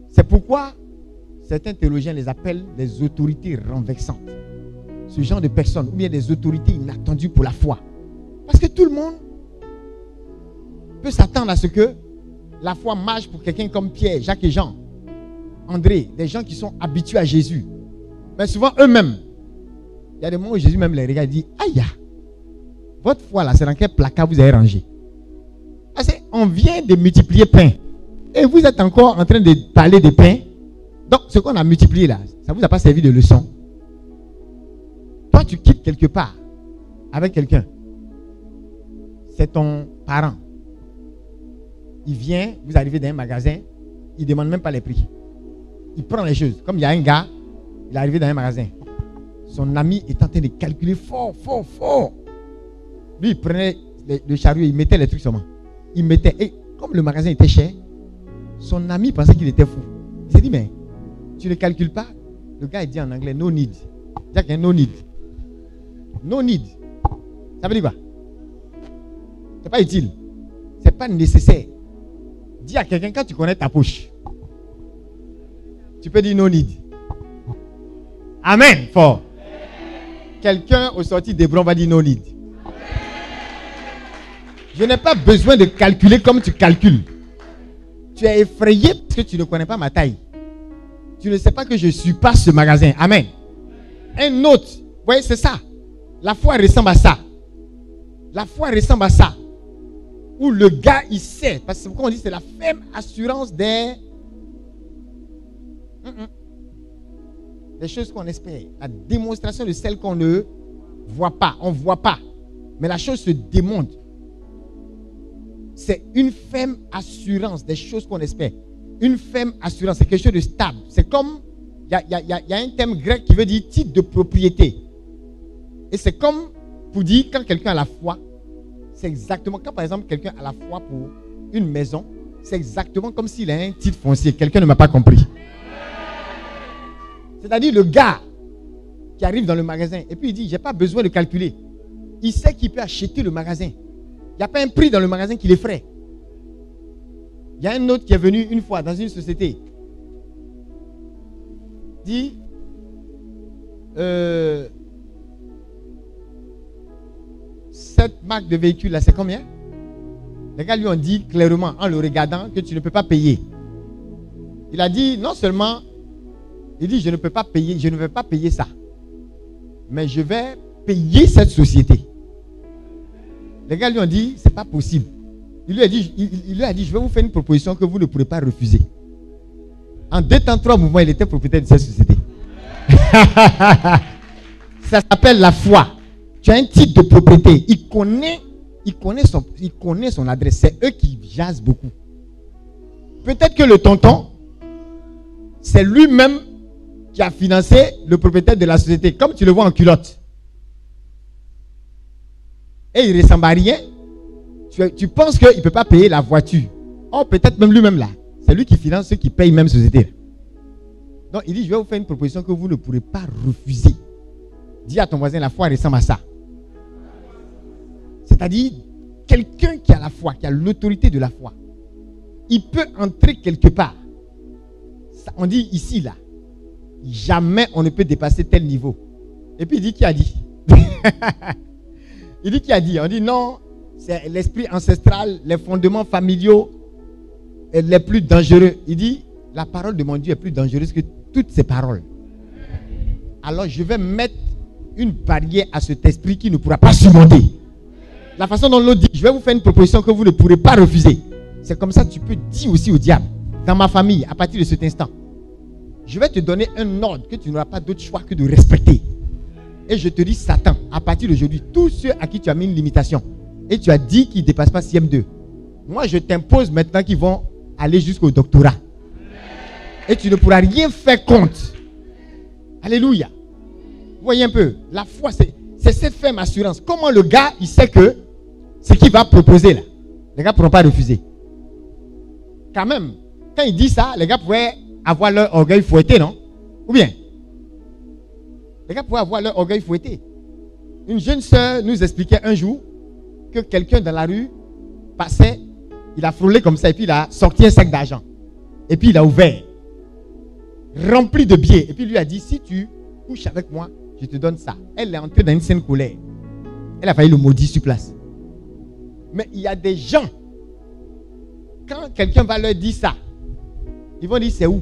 C'est pourquoi certains théologiens les appellent des autorités renversantes. Ce genre de personnes, ou bien des autorités inattendues pour la foi. Parce que tout le monde peut s'attendre à ce que la foi marche pour quelqu'un comme Pierre, Jacques et Jean, André, des gens qui sont habitués à Jésus. Mais souvent eux-mêmes, il y a des moments où Jésus même les regarde et dit, aïe, votre foi là, c'est dans quel placard vous avez rangé? Parce qu'on vient de multiplier pain. Et vous êtes encore en train de parler de pain. Donc, ce qu'on a multiplié là, ça ne vous a pas servi de leçon. Toi, tu quittes quelque part avec quelqu'un. C'est ton parent. Il vient, vous arrivez dans un magasin, il ne demande même pas les prix. Il prend les choses. Comme il y a un gars, il est arrivé dans un magasin. Son ami est en train de calculer fort. Lui, il prenait le chariot, il mettait les trucs seulement. Il mettait, et comme le magasin était cher, son ami pensait qu'il était fou. Il s'est dit, mais tu ne calcules pas? Le gars, il dit en anglais, no need. C'est-à-dire qu'il y a no need. No need. Ça veut dire quoi? C'est pas utile. C'est pas nécessaire. Dis à quelqu'un, quand tu connais ta poche, tu peux dire no need. Amen. Fort. Quelqu'un au sorti des bras va dire no need. Je n'ai pas besoin de calculer comme tu calcules. Tu es effrayé parce que tu ne connais pas ma taille. Tu ne sais pas que je surpasse ce magasin. Amen. Un autre. Vous voyez, c'est ça. La foi ressemble à ça. La foi ressemble à ça. Où le gars, il sait. Parce que pourquoi on dit c'est la ferme assurance des choses qu'on espère. La démonstration de celles qu'on ne voit pas. On ne voit pas. Mais la chose se démontre. C'est une ferme assurance des choses qu'on espère. Une ferme assurance, c'est quelque chose de stable. C'est comme, il y a un terme grec qui veut dire titre de propriété. Et c'est comme pour dire quand quelqu'un a la foi, c'est exactement, quand par exemple quelqu'un a la foi pour une maison, c'est exactement comme s'il a un titre foncier. Quelqu'un ne m'a pas compris. C'est-à-dire le gars qui arrive dans le magasin et puis il dit, j'ai pas besoin de calculer. Il sait qu'il peut acheter le magasin. Il n'y a pas un prix dans le magasin qui l'effraie. Il y a un autre qui est venu une fois dans une société. Dit cette marque de véhicule là, c'est combien? Les gars lui ont dit clairement en le regardant que tu ne peux pas payer. Il a dit non seulement, il dit je ne peux pas payer, je ne vais pas payer ça, mais je vais payer cette société. Les gars lui ont dit, c'est pas possible. Il lui a dit, je vais vous faire une proposition que vous ne pourrez pas refuser. En 2 temps, 3 mouvements, il était propriétaire de cette société. Ça s'appelle la foi. Tu as un titre de propriété. Il connaît il connaît son adresse. C'est eux qui jasent beaucoup. Peut-être que le tonton, c'est lui-même qui a financé le propriétaire de la société, comme tu le vois en culotte. Et il ne ressemble à rien. Tu penses qu'il ne peut pas payer la voiture. Oh, peut-être même lui-même là. C'est lui qui finance ceux qui payent même société. Donc il dit, je vais vous faire une proposition que vous ne pourrez pas refuser. Dis à ton voisin, la foi ressemble à ça. C'est-à-dire, quelqu'un qui a la foi, qui a l'autorité de la foi, il peut entrer quelque part. Ça, on dit ici, là, jamais on ne peut dépasser tel niveau. Et puis il dit, qui a dit? Il dit, qui a dit? On dit, non, c'est l'esprit ancestral, les fondements familiaux les plus dangereux. Il dit, la parole de mon Dieu est plus dangereuse que toutes ces paroles. Alors je vais mettre une barrière à cet esprit qui ne pourra pas surmonter. La façon dont l'autre dit, je vais vous faire une proposition que vous ne pourrez pas refuser. C'est comme ça que tu peux dire aussi au diable, dans ma famille, à partir de cet instant, je vais te donner un ordre que tu n'auras pas d'autre choix que de respecter. Et je te dis, Satan, à partir d'aujourd'hui, tous ceux à qui tu as mis une limitation, et tu as dit qu'ils ne dépassent pas CM2, moi je t'impose maintenant qu'ils vont aller jusqu'au doctorat. Et tu ne pourras rien faire contre. Alléluia. Vous voyez un peu, la foi, c'est cette ferme assurance. Comment le gars, il sait que ce qu'il va proposer là, les gars ne pourront pas refuser. Quand même, quand il dit ça, les gars pouvaient avoir leur orgueil fouetté, non? Ou bien? Les gars pouvaient avoir leur orgueil fouetté. Une jeune sœur nous expliquait un jour que quelqu'un dans la rue passait, il a frôlé comme ça et puis il a sorti un sac d'argent. Et puis il a ouvert, rempli de billets. Et puis il lui a dit, si tu couches avec moi, je te donne ça. Elle est entrée dans une saine colère. Elle a failli le maudire sur place. Mais il y a des gens, quand quelqu'un va leur dire ça, ils vont dire, c'est où?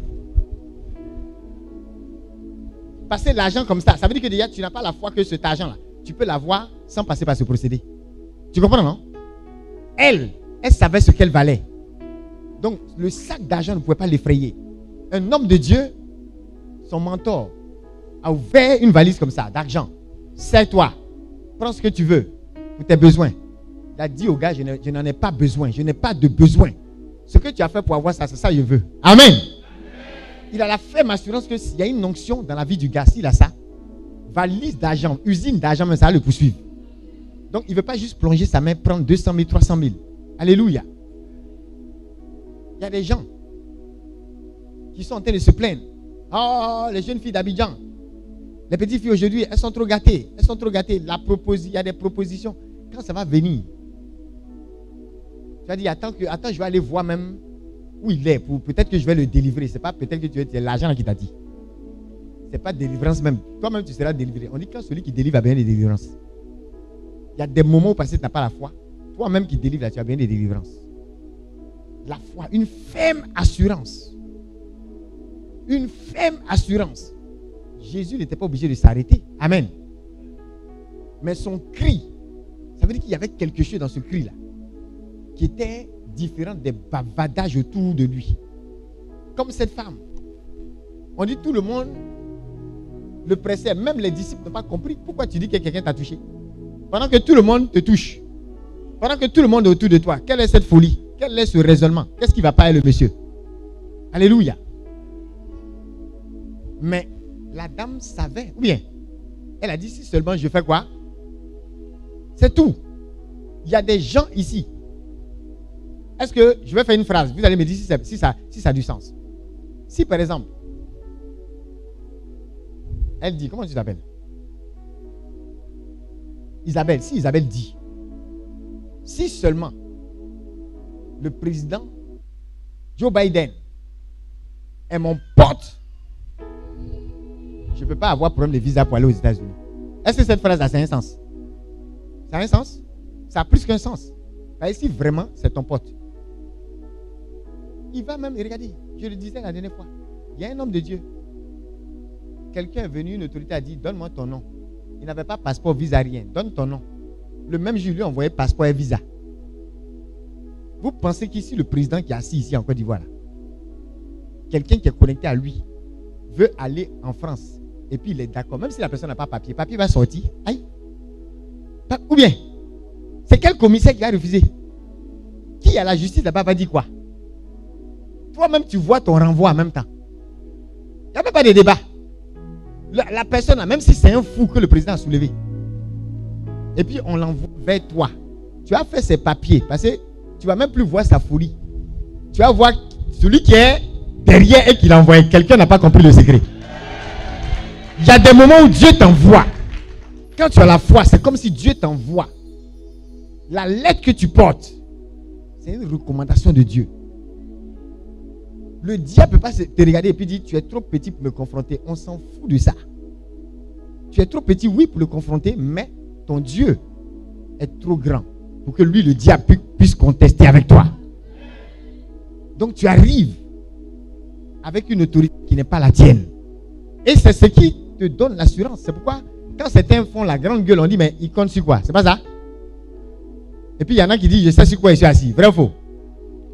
Passer l'argent comme ça veut dire que déjà tu n'as pas la foi que cet argent-là, tu peux l'avoir sans passer par ce procédé. Tu comprends, non? Elle savait ce qu'elle valait. Donc le sac d'argent ne pouvait pas l'effrayer. Un homme de Dieu, son mentor, a ouvert une valise comme ça, d'argent. Serre-toi, prends ce que tu veux pour tes besoins. Il a dit au gars, je n'en ai pas besoin, je n'ai pas de besoin. Ce que tu as fait pour avoir ça, c'est ça que je veux. Amen. Il a la ferme assurance que s'il y a une onction dans la vie du gars, s'il a ça, valise d'argent, usine d'argent, mais ça va le poursuivre. Donc il ne veut pas juste plonger sa main, prendre 200 000, 300 000. Alléluia. Il y a des gens qui sont en train de se plaindre. Oh, les jeunes filles d'Abidjan, les petites filles aujourd'hui, elles sont trop gâtées. Elles sont trop gâtées. Il y a des propositions. Quand ça va venir, tu vas dire, attends, je vais aller voir même où il est. Peut-être que je vais le délivrer. C'est pas peut-être que tu es l'argent qui t'a dit. C'est pas délivrance même. Toi-même, tu seras délivré. On dit que celui qui délivre a bien des délivrances. Il y a des moments où parce que tu n'as pas la foi. Toi-même qui délivres, tu as bien des délivrances. La foi, une ferme assurance. Une ferme assurance. Jésus n'était pas obligé de s'arrêter. Amen. Mais son cri, ça veut dire qu'il y avait quelque chose dans ce cri-là qui était différent des bavadages autour de lui. Comme cette femme. On dit tout le monde le pressait. Même les disciples n'ont pas compris. Pourquoi tu dis que quelqu'un t'a touché? Pendant que tout le monde te touche. Pendant que tout le monde est autour de toi. Quelle est cette folie? Quel est ce raisonnement? Qu'est-ce qui ne va pas, le monsieur? Alléluia. Mais la dame savait. Ou bien, elle a dit, si seulement je fais quoi? C'est tout. Il y a des gens ici. Est-ce que je vais faire une phrase? Vous allez me dire si ça a du sens. Si par exemple, elle dit, comment tu t'appelles? Isabelle. Si Isabelle dit, si seulement le président Joe Biden est mon pote, je ne peux pas avoir problème de visa pour aller aux États-Unis. Est-ce que cette phrase a un sens? Ça a un sens? Ça a plus qu'un sens. Si vraiment c'est ton pote, il va même, regardez, je le disais la dernière fois, il y a un homme de Dieu. Quelqu'un est venu, une autorité a dit, donne-moi ton nom. Il n'avait pas passeport, visa, rien. Donne ton nom. Le même jour, lui a envoyé passeport et visa. Vous pensez qu'ici, le président qui est assis ici en Côte d'Ivoire, quelqu'un qui est connecté à lui, veut aller en France, et puis il est d'accord, même si la personne n'a pas papier va sortir. Aïe. Ou bien, C'est quel commissaire qui a refusé? Qui à la justice là-bas va dire quoi? Toi-même, tu vois ton renvoi en même temps. Il n'y a même pas de débat. La personne, même si c'est un fou que le président a soulevé, et puis on l'envoie vers toi, tu as fait ses papiers, parce que tu ne vas même plus voir sa folie. Tu vas voir celui qui est derrière et qui l'a envoyé. Quelqu'un n'a pas compris le secret. Il y a des moments où Dieu t'envoie. Quand tu as la foi, c'est comme si Dieu t'envoie. La lettre que tu portes, c'est une recommandation de Dieu. Le diable ne peut pas te regarder et puis dire tu es trop petit pour me confronter. On s'en fout de ça. Tu es trop petit, oui, pour le confronter, mais ton Dieu est trop grand pour que lui, le diable, puisse contester avec toi. Donc tu arrives avec une autorité qui n'est pas la tienne. Et c'est ce qui te donne l'assurance. C'est pourquoi quand certains font la grande gueule, on dit mais ils comptent sur quoi? C'est pas ça? Et puis il y en a qui disent je sais sur quoi je suis assis. Vrai ou faux?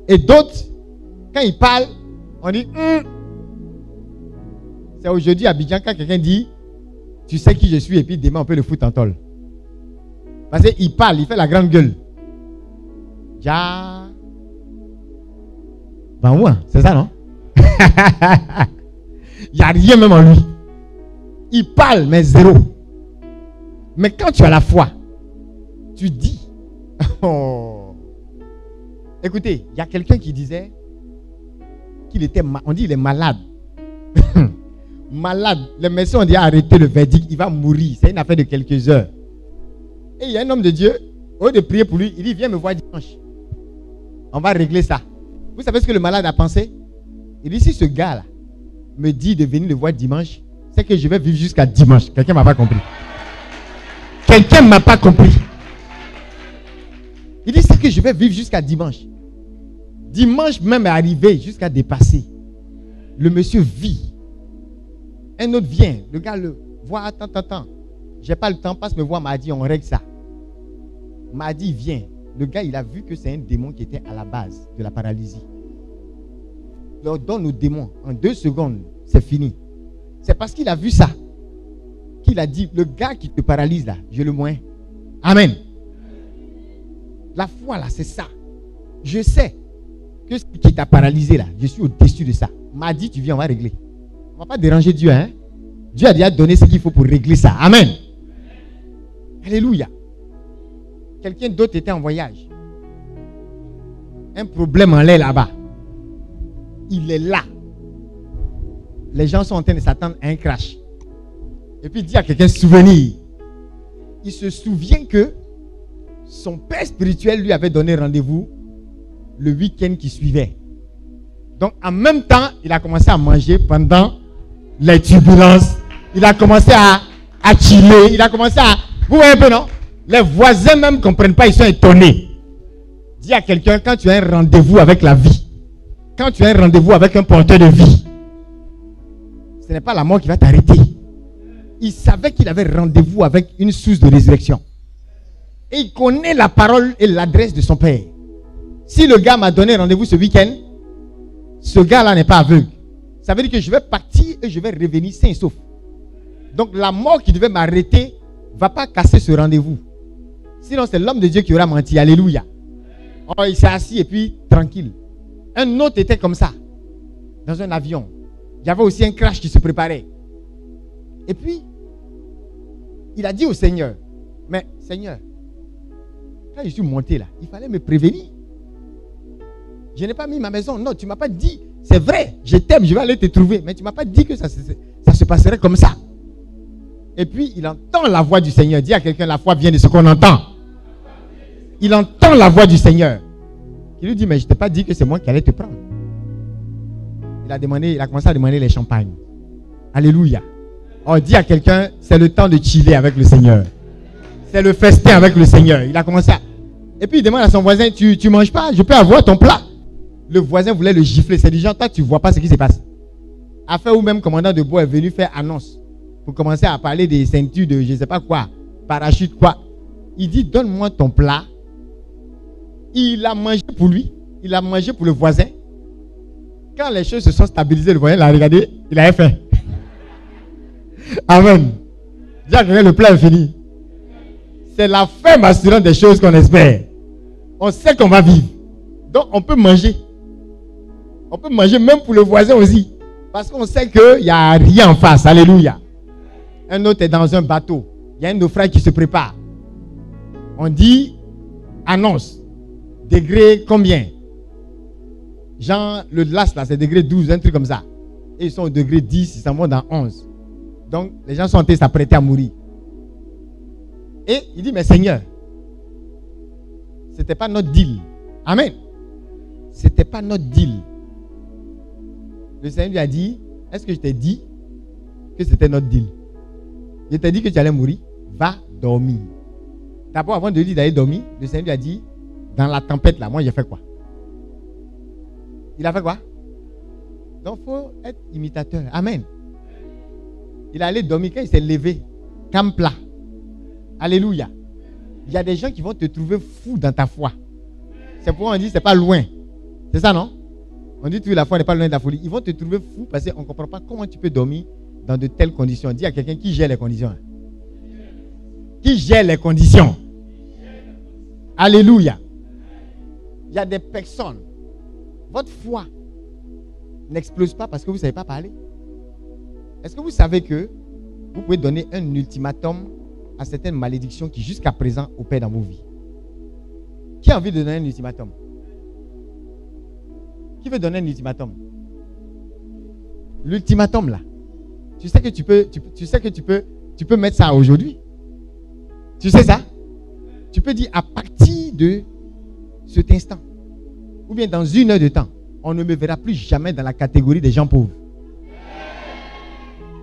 Et d'autres, quand ils parlent, on dit c'est aujourd'hui à Abidjan quand quelqu'un dit tu sais qui je suis et puis demain on peut le foutre en tôle. Parce qu'il parle, il fait la grande gueule. Ja. Ben ouais, c'est ça non? Il n'y a rien même en lui. Il parle mais zéro. Mais quand tu as la foi, tu dis. Oh. Écoutez, il y a quelqu'un qui disait qu'il était on dit il est malade. Malade. Les médecins ont dit arrêtez le verdict, il va mourir. C'est une affaire de quelques heures. Et il y a un homme de Dieu, au lieu de prier pour lui, il dit viens me voir dimanche. On va régler ça. Vous savez ce que le malade a pensé? Il dit si ce gars-là me dit de venir le voir dimanche, c'est que je vais vivre jusqu'à dimanche. Quelqu'un ne m'a pas compris. Quelqu'un ne m'a pas compris. Il dit c'est que je vais vivre jusqu'à dimanche. Dimanche même est arrivé jusqu'à dépasser. Le monsieur vit. Un autre vient. Le gars le voit. Attends. J'ai pas le temps. Passe me voir mardi. On règle ça. Mardi vient. Le gars il a vu que c'est un démon qui était à la base de la paralysie. Il leur donne au démon. En 2 secondes, c'est fini. C'est parce qu'il a vu ça qu'il a dit le gars qui te paralyse là, j'ai le moyen. Amen. La foi là, c'est ça. Je sais que ce qui t'a paralysé là, je suis au-dessus de ça. Mardi, tu viens, on va régler. On ne va pas déranger Dieu. Hein? Dieu a déjà donné ce qu'il faut pour régler ça. Amen. Alléluia. Quelqu'un d'autre était en voyage. Un problème en l'air là-bas. Il est là. Les gens sont en train de s'attendre à un crash. Et puis il dit à quelqu'un souvenir. Il se souvient que son père spirituel lui avait donné rendez-vous le week-end qui suivait. Donc en même temps, il a commencé à manger pendant les turbulences. Il a commencé à chiller. Il a commencé à... Vous voyez un peu, non? Les voisins même ne comprennent pas, ils sont étonnés. Dis à quelqu'un, quand tu as un rendez-vous avec la vie, quand tu as un rendez-vous avec un porteur de vie, ce n'est pas la mort qui va t'arrêter. Il savait qu'il avait rendez-vous avec une source de résurrection. Et il connaît la parole et l'adresse de son père. Si le gars m'a donné rendez-vous ce week-end, ce gars-là n'est pas aveugle. Ça veut dire que je vais partir et je vais revenir sain et sauf. Donc la mort qui devait m'arrêter ne va pas casser ce rendez-vous. Sinon c'est l'homme de Dieu qui aura menti. Alléluia. Oh, il s'est assis et puis tranquille. Un autre était comme ça. Dans un avion. Il y avait aussi un crash qui se préparait. Et puis, il a dit au Seigneur, mais Seigneur, quand je suis monté là, il fallait me prévenir. Je n'ai pas mis ma maison. Non, tu ne m'as pas dit, c'est vrai, je t'aime, je vais aller te trouver. Mais tu ne m'as pas dit que ça se passerait comme ça. Et puis, il entend la voix du Seigneur. Dis à quelqu'un, la foi vient de ce qu'on entend. Il entend la voix du Seigneur. Il lui dit, mais je ne t'ai pas dit que c'est moi qui allais te prendre. Il a commencé à demander les champagnes. Alléluia. Oh, dis à quelqu'un, c'est le temps de chiller avec le Seigneur. C'est le festin avec le Seigneur. Il a commencé à... Et puis il demande à son voisin, tu ne manges pas, je peux avoir ton plat. Le voisin voulait le gifler. C'est du genre, toi tu ne vois pas ce qui se passe. Afin où même commandant de bois est venu faire annonce. Pour commencer à parler des ceintures de je ne sais pas quoi, parachute quoi. Il dit, donne-moi ton plat. Il a mangé pour lui. Il a mangé pour le voisin. Quand les choses se sont stabilisées, le voisin l'a regardé, il avait faim. Amen. Déjà, le plat est fini. C'est la ferme assurance des choses qu'on espère. On sait qu'on va vivre. Donc, on peut manger. On peut manger même pour le voisin aussi. Parce qu'on sait qu'il n'y a rien en face. Alléluia. Un autre est dans un bateau. Il y a un naufrage qui se prépare. On dit, annonce. Degré combien? Genre, le las là, c'est degré 12, un truc comme ça. Et ils sont au degré 10, ils s'en vont dans 11. Donc, les gens sont en train de s'apprêter à mourir. Et il dit, mais Seigneur, c'était pas notre deal. Amen. C'était pas notre deal. Le Seigneur lui a dit, est-ce que je t'ai dit que c'était notre deal? Je t'ai dit que tu allais mourir. Va dormir. D'abord, avant de lui dire d'aller dormir, le Seigneur lui a dit, dans la tempête là, moi j'ai fait quoi? Il a fait quoi? Donc, il faut être imitateur. Amen. Il est allé dormir. Quand il s'est levé, calme plat. Alléluia. Il y a des gens qui vont te trouver fou dans ta foi. C'est pourquoi on dit c'est pas loin. C'est ça, non? On dit que la foi n'est pas loin de la folie. Ils vont te trouver fou parce qu'on ne comprend pas comment tu peux dormir dans de telles conditions. Dis à quelqu'un qui gère les conditions. Qui gère les conditions. Alléluia. Il y a des personnes. Votre foi n'explose pas parce que vous ne savez pas parler. Est-ce que vous savez que vous pouvez donner un ultimatum à certaines malédictions qui jusqu'à présent opèrent dans vos vies? Qui a envie de donner un ultimatum? Qui veut donner un ultimatum? L'ultimatum là, tu sais que tu peux mettre ça aujourd'hui. Tu sais ça? Tu peux dire à partir de cet instant, ou bien dans 1 heure de temps, on ne me verra plus jamais dans la catégorie des gens pauvres.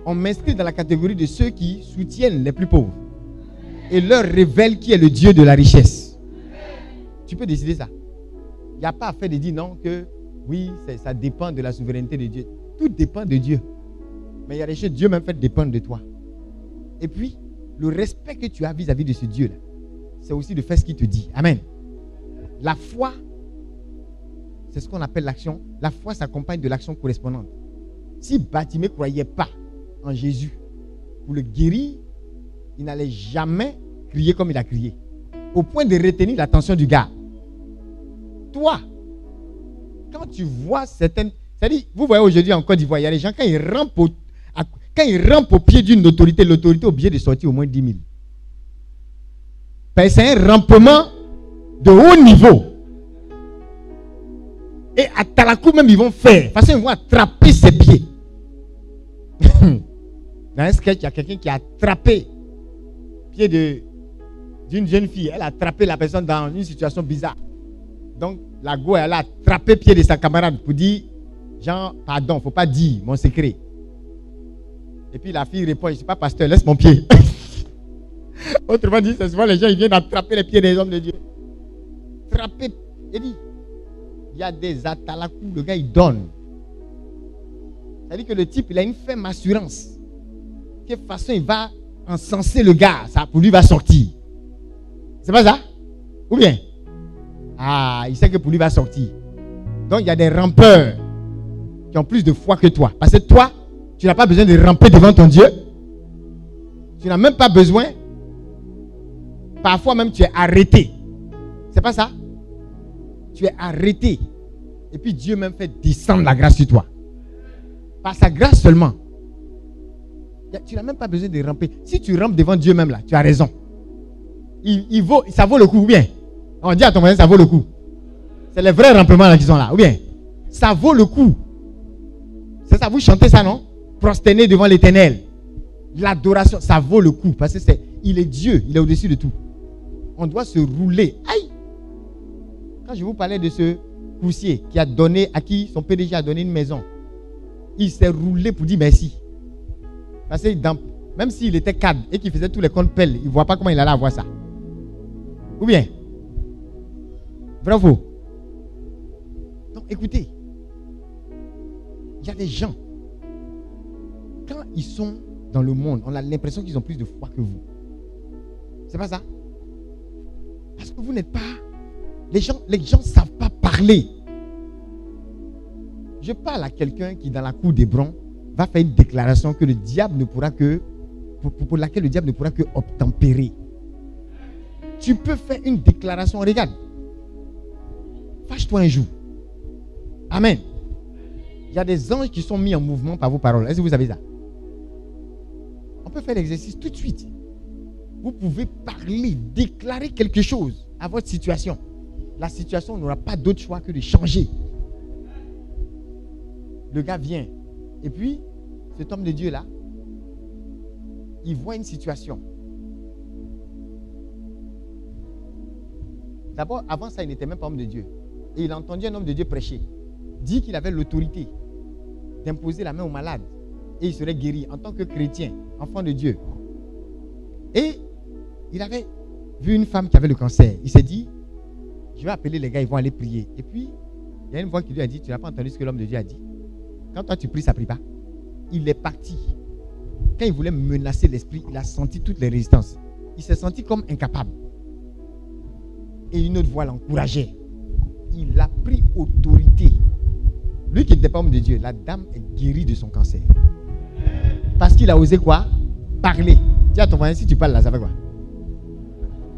On m'inscrit dans la catégorie de ceux qui soutiennent les plus pauvres et leur révèle qui est le Dieu de la richesse. Tu peux décider ça. Il n'y a pas à faire de dire non que oui, ça dépend de la souveraineté de Dieu. Tout dépend de Dieu. Mais il y a des choses, Dieu même fait dépendre de toi. Et puis, le respect que tu as vis-à-vis de ce Dieu-là, c'est aussi de faire ce qu'il te dit. Amen. La foi, c'est ce qu'on appelle l'action. La foi s'accompagne de l'action correspondante. Si Bartimée ne croyait pas en Jésus pour le guérir, il n'allait jamais crier comme il a crié. Au point de retenir l'attention du gars. Toi, quand tu vois certaines... C'est-à-dire, vous voyez aujourd'hui en Côte d'Ivoire, il y a des gens, quand ils rampent au pied d'une autorité, l'autorité est obligée de sortir au moins 10 000. C'est un rampement de haut niveau. Et à Talakou même, ils vont faire. Parce qu'ils vont attraper ses pieds. Dans un sketch, il y a quelqu'un qui a attrapé le pied d'une jeune fille. Elle a attrapé la personne dans une situation bizarre. Donc, la go, elle a attrapé le pied de sa camarade pour dire, genre, pardon, il ne faut pas dire mon secret. Et puis la fille répond, je ne suis pas pasteur, laisse mon pied. Autrement dit, c'est souvent les gens, ils viennent attraper les pieds des hommes de Dieu. Attraper. Il dit, il y a des atalakou, le gars, il donne. C'est-à-dire que le type, il a une ferme assurance. De quelle façon il va encenser le gars, ça pour lui va sortir. C'est pas ça? Ou bien? Ah, il sait que pour lui va sortir. Donc il y a des rampeurs qui ont plus de foi que toi. Parce que toi, tu n'as pas besoin de ramper devant ton Dieu. Tu n'as même pas besoin. Parfois même tu es arrêté. C'est pas ça? Tu es arrêté. Et puis Dieu même fait descendre la grâce sur toi. Par sa grâce seulement. Tu n'as même pas besoin de ramper. Si tu rampes devant Dieu même là, tu as raison. Ça vaut le coup, ou bien? On dit à ton voisin, ça vaut le coup. C'est les vrais rampements là qui sont là, ou bien? Ça vaut le coup. C'est ça, vous chantez ça, non? Prosterner devant l'Éternel. L'adoration, ça vaut le coup. Parce que il est Dieu, il est au-dessus de tout. On doit se rouler. Aïe! Quand je vous parlais de ce coursier qui a donné, à qui son PDG a donné une maison, il s'est roulé pour dire merci. Parce que même s'il était cadre et qu'il faisait tous les comptes pelles, il ne voit pas comment il allait avoir ça. Ou bien? Vrai ou faux? Donc écoutez, il y a des gens, quand ils sont dans le monde, on a l'impression qu'ils ont plus de foi que vous. C'est pas ça? Parce que vous n'êtes pas... Les gens ne savent pas parler. Je parle à quelqu'un qui, dans la cour d'Hébron, va faire une déclaration que le diable ne pourra que... pour laquelle le diable ne pourra que obtempérer. Tu peux faire une déclaration. Regarde. Fâche-toi un jour. Amen. Il y a des anges qui sont mis en mouvement par vos paroles. Est-ce que vous savez ça? On peut faire l'exercice tout de suite. Vous pouvez parler, déclarer quelque chose à votre situation. La situation n'aura pas d'autre choix que de changer. Le gars vient. Et puis, cet homme de Dieu là, il voit une situation. D'abord, avant ça, il n'était même pas homme de Dieu. Et il a entendu un homme de Dieu prêcher. Dit qu'il avait l'autorité d'imposer la main aux malades. Et il serait guéri en tant que chrétien, enfant de Dieu. Et il avait vu une femme qui avait le cancer. Il s'est dit, je vais appeler les gars, ils vont aller prier. Et puis, il y a une voix qui lui a dit, tu n'as pas entendu ce que l'homme de Dieu a dit? Quand toi tu pries, ça ne prie pas. Il est parti. Quand il voulait menacer l'esprit, il a senti toutes les résistances. Il s'est senti comme incapable. Et une autre voix l'encourageait. Il a pris autorité. Lui qui n'était pas homme de Dieu, la dame est guérie de son cancer. Parce qu'il a osé quoi? Parler. Dis à ton voisin, si tu parles là, ça fait quoi?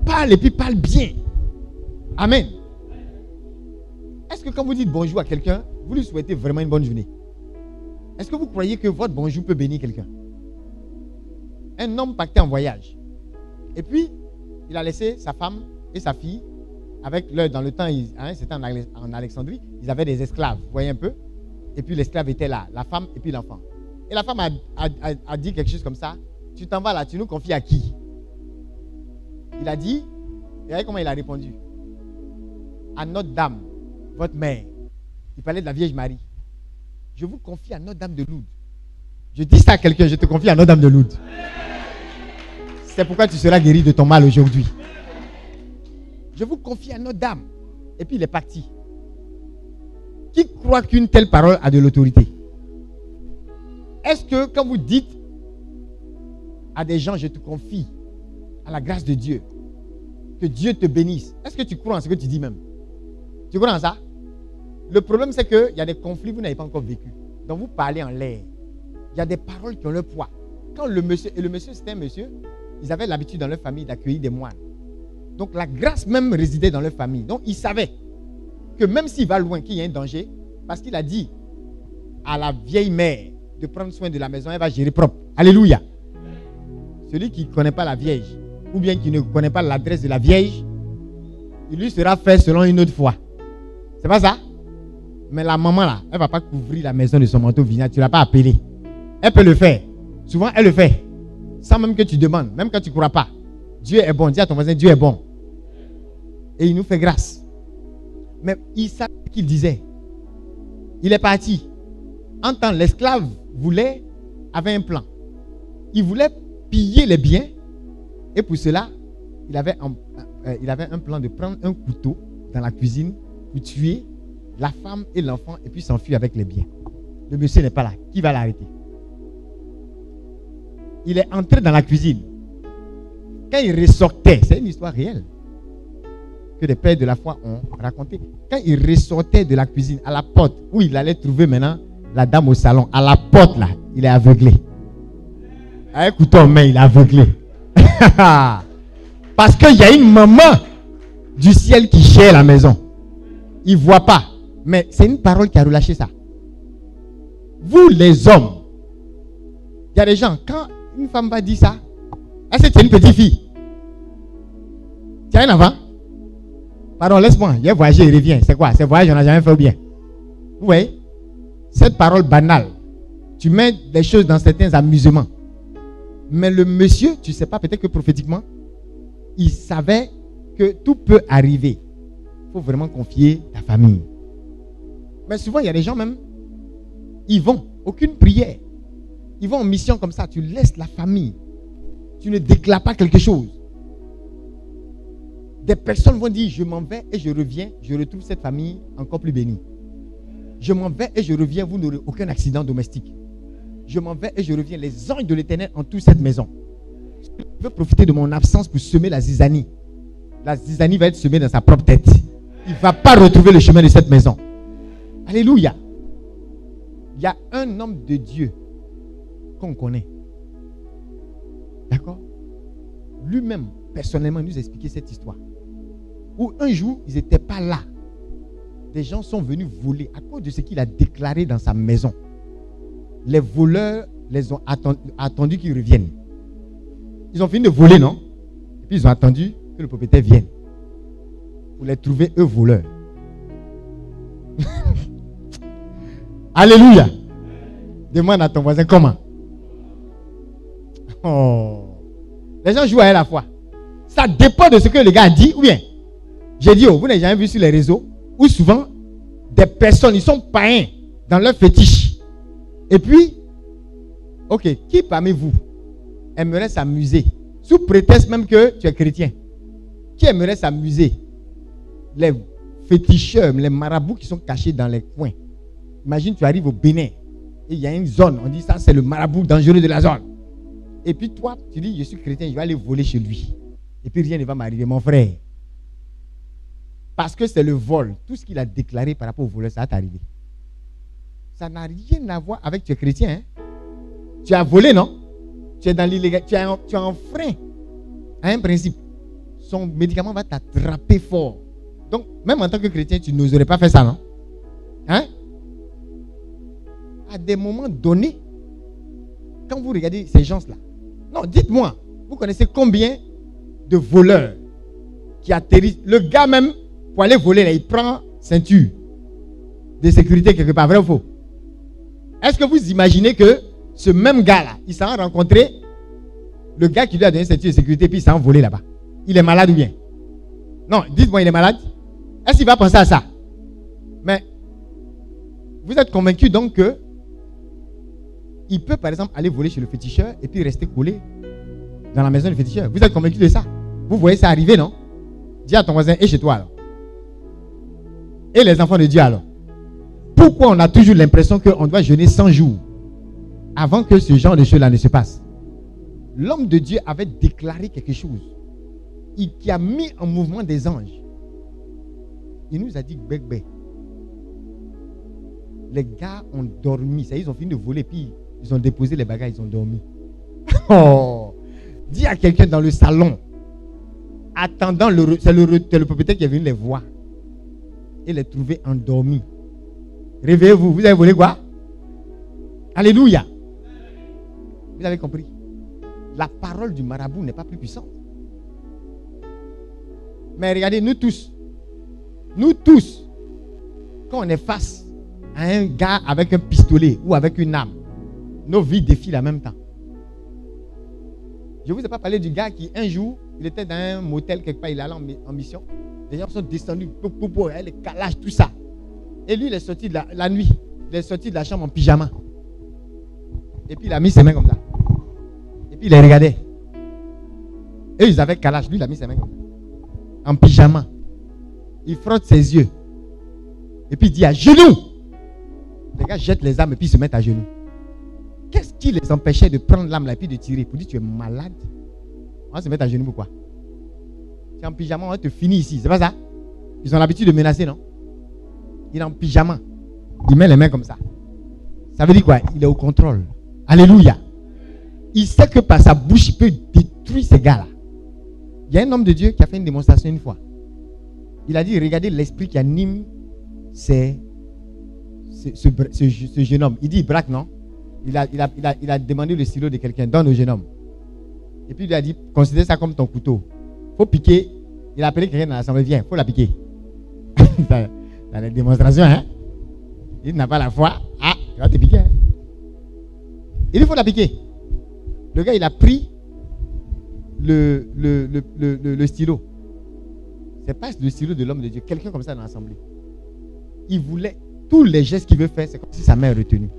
Parle et puis parle bien. Amen. Est-ce que quand vous dites bonjour à quelqu'un, vous lui souhaitez vraiment une bonne journée? Est-ce que vous croyez que votre bonjour peut bénir quelqu'un? Un homme partait en voyage. Et puis, il a laissé sa femme et sa fille. Avec leur, dans le temps, c'était en Alexandrie, ils avaient des esclaves, vous voyez un peu. Et puis l'esclave était là, la femme et puis l'enfant. Et la femme a dit quelque chose comme ça. Tu t'en vas là, tu nous confies à qui? Il a dit, et regardez comment il a répondu. À Notre-Dame, votre mère. Il parlait de la Vierge Marie. Je vous confie à Notre-Dame de Lourdes. Je dis ça à quelqu'un, je te confie à Notre-Dame de Lourdes. C'est pourquoi tu seras guéri de ton mal aujourd'hui. Je vous confie à Notre-Dame. Et puis il est parti. Qui croit qu'une telle parole a de l'autorité? Est-ce que quand vous dites à des gens, je te confie à la grâce de Dieu, que Dieu te bénisse, est-ce que tu crois en ce que tu dis même? Tu crois en ça? Le problème, c'est qu'il y a des conflits que vous n'avez pas encore vécu. Donc vous parlez en l'air. Il y a des paroles qui ont leur poids. Quand le monsieur, et le monsieur c'était un monsieur, ils avaient l'habitude dans leur famille d'accueillir des moines. Donc la grâce même résidait dans leur famille. Donc ils savaient que même s'il va loin, qu'il y a un danger, parce qu'il a dit à la vieille mère de prendre soin de la maison, elle va gérer propre. Alléluia. Celui qui ne connaît pas la Vierge, ou bien qui ne connaît pas l'adresse de la Vierge, il lui sera fait selon une autre foi. C'est pas ça? Mais la maman là, elle ne va pas couvrir la maison de son manteau vinaigre, tu ne l'as pas appelé. Elle peut le faire. Souvent, elle le fait. Sans même que tu demandes, même quand tu ne crois pas. Dieu est bon. Dis à ton voisin, Dieu est bon. Et il nous fait grâce. Mais il savait ce qu'il disait. Il est parti. En temps, l'esclave avait un plan. Il voulait piller les biens. Et pour cela, il avait un plan de prendre un couteau dans la cuisine pour tuer la femme et l'enfant et puis s'enfuir avec les biens. Le monsieur n'est pas là. Qui va l'arrêter? Il est entré dans la cuisine. Quand il ressortait, c'est une histoire réelle que les pères de la foi ont raconté. Quand il ressortait de la cuisine à la porte où il allait trouver maintenant la dame au salon, à la porte là, il est aveuglé. Avec un couteau en main, il est aveuglé. Parce qu'il y a une maman du ciel qui gère la maison. Il ne voit pas. Mais c'est une parole qui a relâché ça. Vous les hommes, il y a des gens, quand une femme va dire ça, est-ce que tu es une petite fille? Tu as un enfant? Pardon, laisse-moi. Il a voyagé, il revient. C'est quoi? C'est voyage, on n'a jamais fait ou bien? Vous voyez? Cette parole banale, tu mets des choses dans certains amusements. Mais le monsieur, tu ne sais pas, peut-être que prophétiquement, il savait que tout peut arriver. Il faut vraiment confier ta famille. Mais souvent, il y a des gens même, ils vont, aucune prière. Ils vont en mission comme ça, tu laisses la famille. Tu ne déclares pas quelque chose. Des personnes vont dire, je m'en vais et je reviens, je retrouve cette famille encore plus bénie. Je m'en vais et je reviens, vous n'aurez aucun accident domestique. Je m'en vais et je reviens, les anges de l'Éternel entourent cette maison. Je veux profiter de mon absence pour semer la zizanie. La zizanie va être semée dans sa propre tête. Il ne va pas retrouver le chemin de cette maison. Alléluia. Il y a un homme de Dieu qu'on connaît. D'accord? Lui-même, personnellement nous expliquer cette histoire. Où un jour, ils n'étaient pas là. Des gens sont venus voler à cause de ce qu'il a déclaré dans sa maison. Les voleurs les ont attendu qu'ils reviennent. Ils ont fini de voler, non? Et puis ils ont attendu que le propriétaire vienne. Pour les trouver, eux, voleurs. Alléluia. Demande à ton voisin comment. Oh. Les gens jouent à la foi. Ça dépend de ce que le gars a dit. Ou bien, j'ai dit, vous n'avez jamais vu sur les réseaux où souvent des personnes, ils sont païens dans leur fétiche. Et puis, ok, qui parmi vous aimerait s'amuser sous prétexte même que tu es chrétien? Qui aimerait s'amuser? Les féticheurs, les marabouts qui sont cachés dans les coins. Imagine, tu arrives au Bénin et il y a une zone, on dit ça c'est le marabout dangereux de la zone. Et puis toi, tu dis, je suis chrétien, je vais aller voler chez lui. Et puis rien ne va m'arriver, mon frère. Parce que c'est le vol. Tout ce qu'il a déclaré par rapport au voleur, ça va t'arriver. Ça n'a rien à voir avec tu es chrétien. Hein? Tu as volé, non? Tu es dans l'illégalité. Tu as enfreint à un principe. Son médicament va t'attraper fort. Donc, même en tant que chrétien, tu n'oserais pas faire ça, non? Hein? À des moments donnés, quand vous regardez ces gens-là, non, dites-moi, vous connaissez combien de voleurs qui atterrissent? Le gars même, pour aller voler, là, il prend ceinture de sécurité quelque part, vrai ou faux? Est-ce que vous imaginez que ce même gars-là, il s'en a rencontré le gars qui lui a donné ceinture de sécurité, puis il s'en a envolé là-bas? Il est malade ou bien? Non, dites-moi, il est malade? Est-ce qu'il va penser à ça? Mais vous êtes convaincu donc que il peut par exemple aller voler chez le féticheur et puis rester collé dans la maison du féticheur. Vous êtes convaincu de ça? Vous voyez ça arriver, non? Dis à ton voisin, et chez toi alors? Et les enfants de Dieu alors? Pourquoi on a toujours l'impression qu'on doit jeûner 100 jours avant que ce genre de choses-là ne se passe? L'homme de Dieu avait déclaré quelque chose qui a mis en mouvement des anges. Il nous a dit, Bek. Les gars ont dormi. Ça, ils ont fini de voler, puis ils ont déposé les bagages, ils ont dormi. Oh! Dis à quelqu'un dans le salon, attendant, c'est le propriétaire qui est venu les voir et les trouver endormis. Réveillez-vous, vous avez volé quoi? Alléluia! Vous avez compris? La parole du marabout n'est pas plus puissante. Mais regardez, nous tous, quand on est face à un gars avec un pistolet ou avec une arme, nos vies défilent en même temps. Je ne vous ai pas parlé du gars qui, un jour, il était dans un motel quelque part, il allait en mission. Les gens sont descendus, les calages, tout ça. Et lui, il est sorti de la nuit. Il est sorti de la chambre en pyjama. Et puis, il a mis ses mains comme ça. Et puis, il les regardait. Et ils avaient calage. Lui, il a mis ses mains comme ça. En pyjama. Il frotte ses yeux. Et puis, il dit à genoux. Les gars jettent les armes et puis ils se mettent à genoux. Qu'est-ce qui les empêchait de prendre l'arme là et puis de tirer? Pour dire, tu es malade. On va se mettre à genoux, pourquoi? Tu es en pyjama, on va te finir ici. C'est pas ça? Ils ont l'habitude de menacer, non? Il est en pyjama. Il met les mains comme ça. Ça veut dire quoi? Il est au contrôle. Alléluia. Il sait que par sa bouche, il peut détruire ces gars-là. Il y a un homme de Dieu qui a fait une démonstration une fois. Il a dit, regardez l'esprit qui anime ce jeune homme. Il dit, il braque, non? Il a demandé le stylo de quelqu'un, donne au jeune homme. Et puis il lui a dit, considère ça comme ton couteau. Il faut piquer. Il a appelé quelqu'un dans l'assemblée, viens, il faut la piquer. Dans les démonstrations, hein? Il n'a pas la foi. Ah, il va te piquer. Hein? Il faut la piquer. Le gars, il a pris le stylo. C'est pas le stylo de l'homme de Dieu. Quelqu'un comme ça dans l'assemblée. Il voulait, tous les gestes qu'il veut faire, c'est comme si sa main est retenue.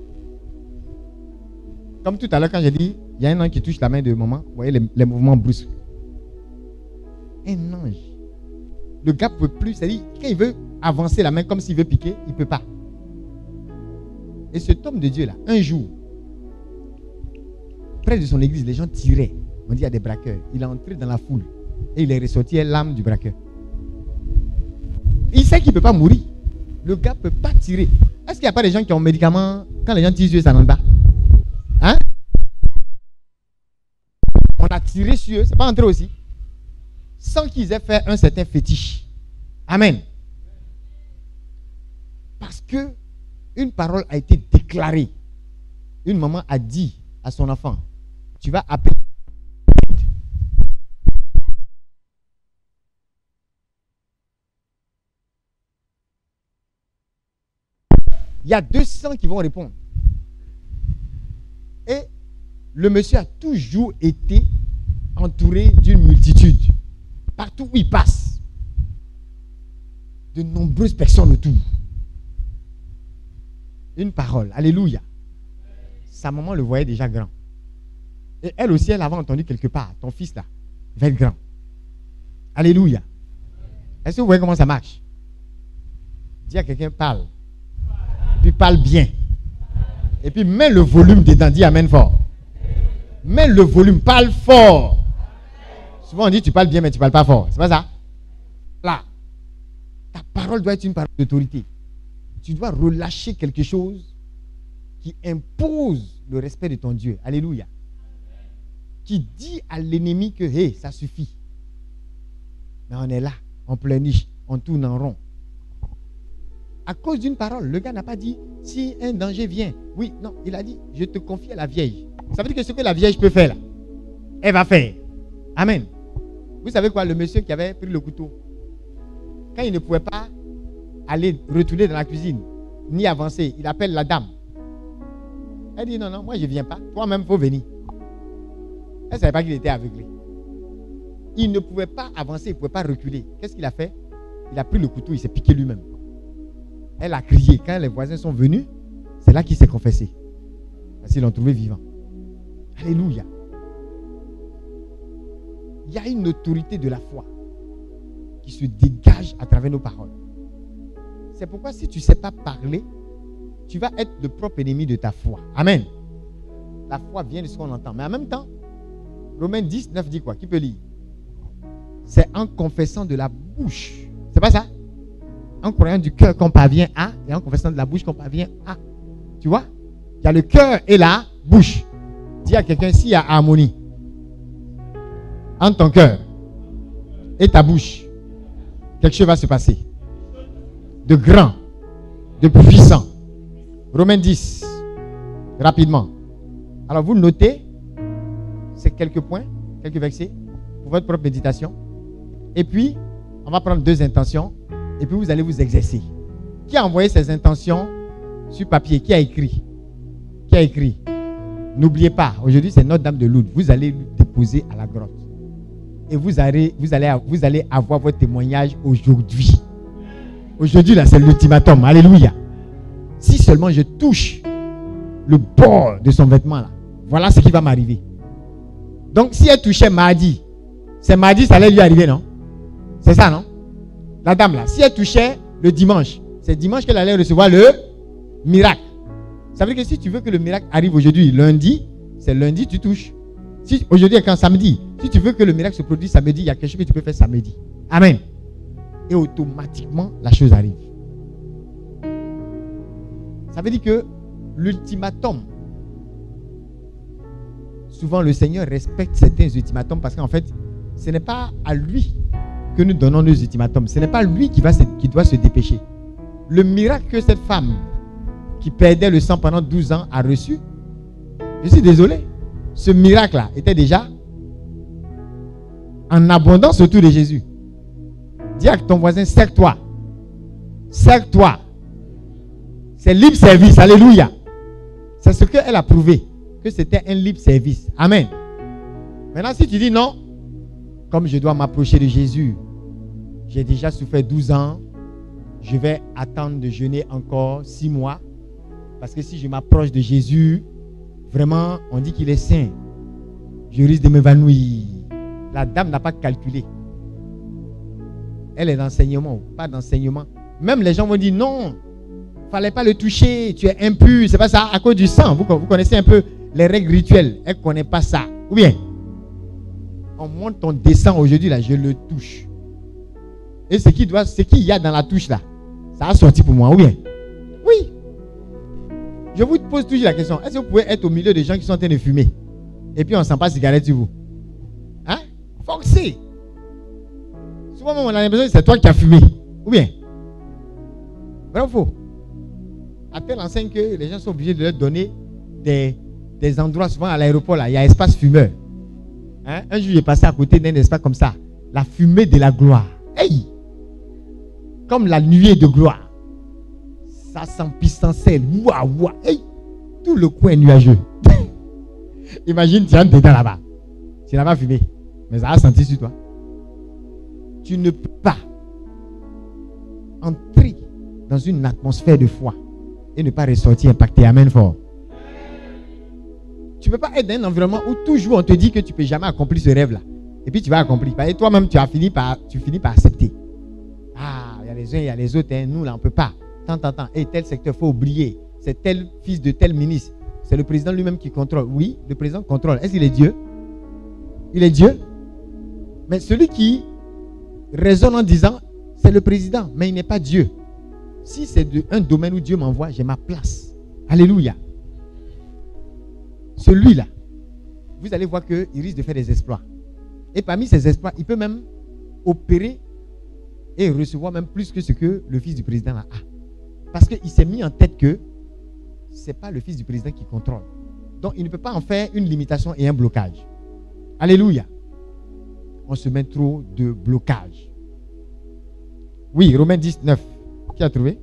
Comme tout à l'heure, quand j'ai dit, il y a un ange qui touche la main de maman. Vous voyez les mouvements brusques. Un ange. Le gars ne peut plus. C'est-à-dire, quand il veut avancer la main comme s'il veut piquer, il ne peut pas. Et cet homme de Dieu-là, un jour, près de son église, les gens tiraient. On dit, il y a des braqueurs. Il est entré dans la foule. Et il est ressorti l'âme du braqueur. Il sait qu'il ne peut pas mourir. Le gars ne peut pas tirer. Est-ce qu'il n'y a pas des gens qui ont médicaments? Quand les gens tirent sur eux, ça n'en bat. Hein? On a tiré sur eux, c'est pas entré aussi. sans qu'ils aient fait un certain fétiche. Amen. Parce que une parole a été déclarée. Une maman a dit à son enfant, tu vas appeler. Il y a 200 qui vont répondre. Et le monsieur a toujours été entouré d'une multitude. Partout où il passe. De nombreuses personnes autour. Une parole. Alléluia. Sa maman le voyait déjà grand. Et elle aussi, elle avait entendu quelque part, ton fils là, va être grand. Alléluia. Est-ce que vous voyez comment ça marche? Dis à quelqu'un, parle. Et puis parle bien. Et puis mets le volume dedans, dis amen fort. Mets le volume, parle fort. Souvent on dit tu parles bien mais tu parles pas fort. C'est pas ça? Là. Ta parole doit être une parole d'autorité. Tu dois relâcher quelque chose qui impose le respect de ton Dieu. Alléluia. Qui dit à l'ennemi que hey, ça suffit. Mais on est là, on pleurniche, on tourne en rond. À cause d'une parole, le gars n'a pas dit si un danger vient. Oui, non, il a dit je te confie à la vieille. Ça veut dire que ce que la vieille peut faire là, elle va faire. Amen. Vous savez quoi, le monsieur qui avait pris le couteau, quand il ne pouvait pas aller retourner dans la cuisine, ni avancer, il appelle la dame. Elle dit non, non, moi je ne viens pas. Toi-même, il faut venir. Elle ne savait pas qu'il était aveuglé. Il ne pouvait pas avancer, il ne pouvait pas reculer. Qu'est-ce qu'il a fait? Il a pris le couteau, il s'est piqué lui-même. Elle a crié. Quand les voisins sont venus, c'est là qu'il s'est confessé. Parce qu'ils l'ont trouvé vivant. Alléluia. Il y a une autorité de la foi qui se dégage à travers nos paroles. C'est pourquoi si tu ne sais pas parler, tu vas être le propre ennemi de ta foi. Amen. La foi vient de ce qu'on entend. Mais en même temps, Romains 10, 9 dit quoi? Qui peut lire? C'est en confessant de la bouche. C'est pas ça? En croyant du cœur qu'on parvient à, et en confessant de la bouche qu'on parvient à. Tu vois? Il y a le cœur et la bouche. Dis à quelqu'un, s'il y a harmonie entre ton cœur et ta bouche, quelque chose va se passer. De grand, de puissant. Romains 10, rapidement. Alors vous notez, c'est quelques points, quelques versets pour votre propre méditation. Et puis, on va prendre 2 intentions. Et puis vous allez vous exercer. Qui a envoyé ces intentions sur papier? Qui a écrit? Qui a écrit? N'oubliez pas, aujourd'hui c'est Notre-Dame de Lourdes. Vous allez le déposer à la grotte. Et vous allez avoir votre témoignage aujourd'hui. Aujourd'hui là c'est l'ultimatum. Alléluia. Si seulement je touche le bord de son vêtement là, voilà ce qui va m'arriver. Donc si elle touchait mardi, c'est mardi ça allait lui arriver, non? C'est ça, non? La dame là, si elle touchait le dimanche, c'est dimanche qu'elle allait recevoir le miracle. Ça veut dire que si tu veux que le miracle arrive aujourd'hui, lundi, c'est lundi tu touches. Si aujourd'hui est quand samedi, si tu veux que le miracle se produise samedi, il y a quelque chose que tu peux faire samedi. Amen. Et automatiquement, la chose arrive. Ça veut dire que l'ultimatum, souvent le Seigneur respecte certains ultimatums parce qu'en fait, ce n'est pas à lui que nous donnons nos ultimatums. Ce n'est pas lui qui doit se dépêcher. Le miracle que cette femme qui perdait le sang pendant 12 ans a reçu, je suis désolé, ce miracle-là était déjà en abondance autour de Jésus. Dis à ton voisin, serre-toi. Serre-toi. C'est libre service. Alléluia. C'est ce qu'elle a prouvé, que c'était un libre service. Amen. Maintenant, si tu dis non, comme je dois m'approcher de Jésus, j'ai déjà souffert 12 ans, je vais attendre de jeûner encore 6 mois, parce que si je m'approche de Jésus, vraiment, on dit qu'il est saint. Je risque de m'évanouir. La dame n'a pas calculé. Elle est d'enseignement, pas d'enseignement. Même les gens vont dire non, il ne fallait pas le toucher, tu es impur, c'est pas ça, à cause du sang. Vous connaissez un peu les règles rituelles. Elle ne connaît pas ça. Ou bien, on monte, on descend aujourd'hui, là, je le touche. Et ce qu'il y a dans la touche là, ça a sorti pour moi, ou bien? Oui. Je vous pose toujours la question, est-ce que vous pouvez être au milieu des gens qui sont en train de fumer et puis on ne sent pas cigarette sur vous? Hein? Forcez. Souvent, même, on a l'impression que c'est toi qui as fumé. Ou bien? Vrai ou faux? À telle enseigne que les gens sont obligés de leur donner des endroits, souvent à l'aéroport, là, il y a espace fumeur. Hein? Un jour, j'ai passé à côté d'un espace comme ça. La fumée de la gloire. Hey! Comme la nuée de gloire. Ça sent puissancelle. Waouh, waouh. Hey! Tout le coin est nuageux. Imagine, tu entres dedans là-bas. Tu n'as pas fumé. Mais ça a senti sur toi. Tu ne peux pas entrer dans une atmosphère de foi et ne pas ressortir impacté. Amen fort. Tu ne peux pas être dans un environnement où toujours on te dit que tu ne peux jamais accomplir ce rêve-là. Et puis tu vas accomplir. Et toi-même, tu finis par accepter. Ah, il y a les uns, il y a les autres. Hein. Nous, là, on ne peut pas. Tant. Et tel secteur, il faut oublier. C'est tel fils de tel ministre. C'est le président lui-même qui contrôle. Oui, le président contrôle. Est-ce qu'il est Dieu? Il est Dieu. Mais celui qui raisonne en disant, c'est le président, mais il n'est pas Dieu. Si c'est un domaine où Dieu m'envoie, j'ai ma place. Alléluia. Celui-là, vous allez voir qu'il risque de faire des exploits. Et parmi ces exploits, il peut même opérer et recevoir même plus que ce que le fils du président a. Parce qu'il s'est mis en tête que ce n'est pas le fils du président qui contrôle. Donc, il ne peut pas en faire une limitation et un blocage. Alléluia. On se met trop de blocage. Oui, Romains 19. Qui a trouvé?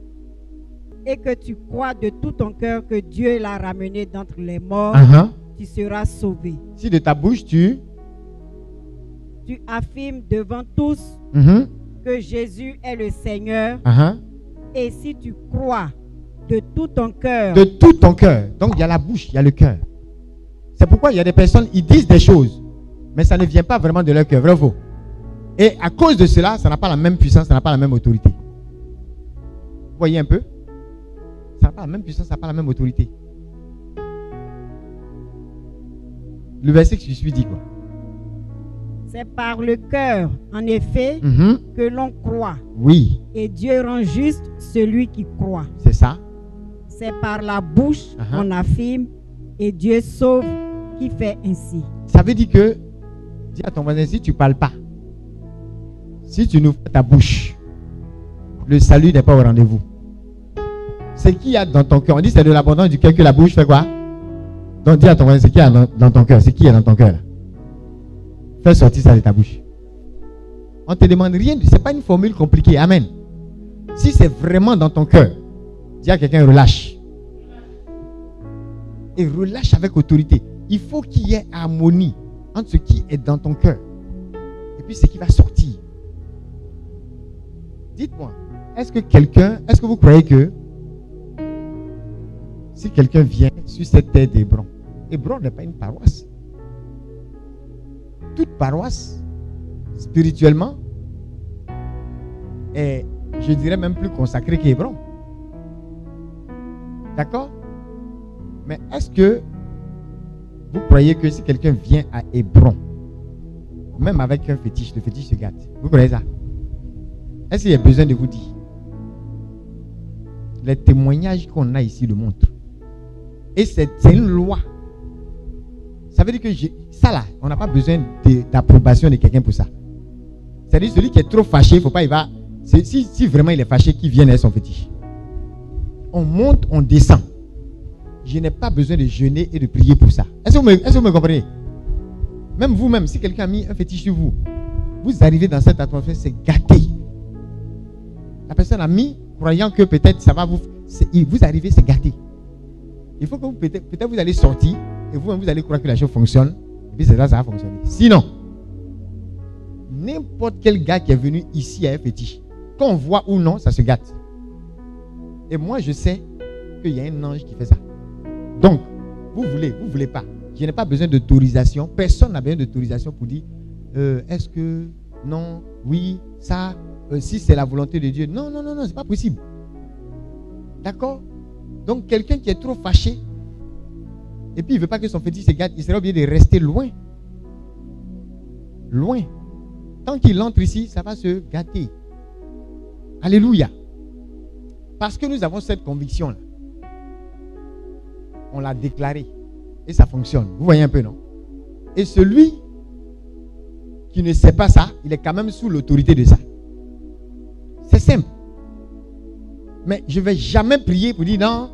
Et que tu crois de tout ton cœur que Dieu l'a ramené d'entre les morts, tu seras sauvé. Si de ta bouche tu affirmes devant tous que Jésus est le Seigneur, et si tu crois de tout ton cœur. De tout ton cœur. Donc il y a la bouche, il y a le cœur. C'est pourquoi il y a des personnes, ils disent des choses, mais ça ne vient pas vraiment de leur cœur. Vrai ou faux? Et à cause de cela, ça n'a pas la même puissance, ça n'a pas la même autorité. Vous voyez un peu? Ça n'a pas la même puissance, ça n'a pas la même autorité. Le verset qui suit dit quoi? C'est par le cœur, en effet, que l'on croit. Oui. Et Dieu rend juste celui qui croit. C'est ça. C'est par la bouche qu'on affirme et Dieu sauve qui fait ainsi. Ça veut dire que, dis à ton voisin, si tu ne parles pas, si tu n'ouvres pas ta bouche, le salut n'est pas au rendez-vous. Ce qu'il y a dans ton cœur, on dit c'est de l'abondance du cœur que la bouche fait quoi? Donc dis à ton voisin, ce qu'il y a dans ton cœur, c'est qui est dans ton cœur là? Fais sortir ça de ta bouche. On ne te demande rien, ce n'est pas une formule compliquée. Amen. Si c'est vraiment dans ton cœur, dis à quelqu'un relâche. Et relâche avec autorité. Il faut qu'il y ait harmonie entre ce qui est dans ton cœur et puis ce qui va sortir. Dites-moi, est-ce que vous croyez que si quelqu'un vient sur cette terre d'Hébron, Hébron n'est pas une paroisse. Toute paroisse, spirituellement, est, je dirais même plus consacrée qu'Hébron. D'accord? Mais est-ce que vous croyez que si quelqu'un vient à Hébron, même avec un fétiche, le fétiche se gâte? Vous croyez ça? Est-ce qu'il y a besoin de vous dire? Les témoignages qu'on a ici le montrent. Et c'est une loi. Ça veut dire que ça là, on n'a pas besoin d'approbation de quelqu'un pour ça. C'est-à-dire celui qui est trop fâché, il ne faut pas, il va. Si vraiment il est fâché, qu'il vienne avec son fétiche. On monte, on descend. Je n'ai pas besoin de jeûner et de prier pour ça. Est-ce que vous me comprenez? Même vous-même, si quelqu'un a mis un fétiche sur vous, vous arrivez dans cette atmosphère, c'est gâté. La personne a mis, croyant que peut-être ça va vous arrivez, c'est gâté. Il faut que peut-être vous allez sortir et vous-même vous allez croire que la chose fonctionne. Et puis c'est là ça va fonctionner. Sinon, n'importe quel gars qui est venu ici à un fétiche, qu'on voit ou non, ça se gâte. Et moi je sais qu'il y a un ange qui fait ça. Donc, vous voulez pas. Je n'ai pas besoin d'autorisation. Personne n'a besoin d'autorisation pour dire est-ce que non, oui, ça, si c'est la volonté de Dieu. Non, c'est pas possible. D'accord? Donc, quelqu'un qui est trop fâché, et puis il ne veut pas que son fétiche se gâte, il serait obligé de rester loin. Loin. Tant qu'il entre ici, ça va se gâter. Alléluia. Parce que nous avons cette conviction-là. On l'a déclaré. Et ça fonctionne. Vous voyez un peu, non? Et celui qui ne sait pas ça, il est quand même sous l'autorité de ça. C'est simple. Mais je ne vais jamais prier pour dire non,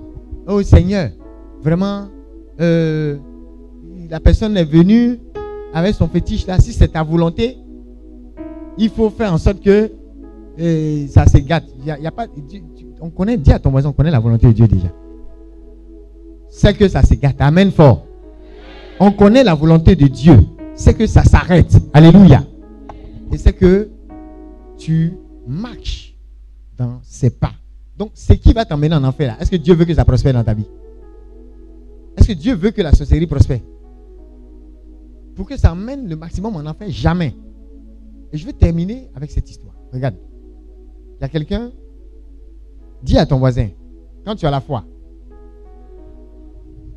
oh Seigneur, vraiment, la personne est venue avec son fétiche là, si c'est ta volonté, il faut faire en sorte que ça se gâte. Y a pas, on connaît, dis à ton voisin, on connaît la volonté de Dieu déjà. C'est que ça se gâte. Amen fort. On connaît la volonté de Dieu. C'est que ça s'arrête. Alléluia. Et c'est que tu marches dans ses pas. Donc, ce qui va t'emmener en enfer là, est-ce que Dieu veut que ça prospère dans ta vie? Est-ce que Dieu veut que la sorcellerie prospère? Pour que ça emmène le maximum en enfer, jamais. Et je vais terminer avec cette histoire. Regarde. Il y a quelqu'un, dis à ton voisin, quand tu as la foi,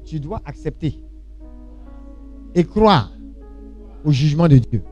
tu dois accepter et croire au jugement de Dieu.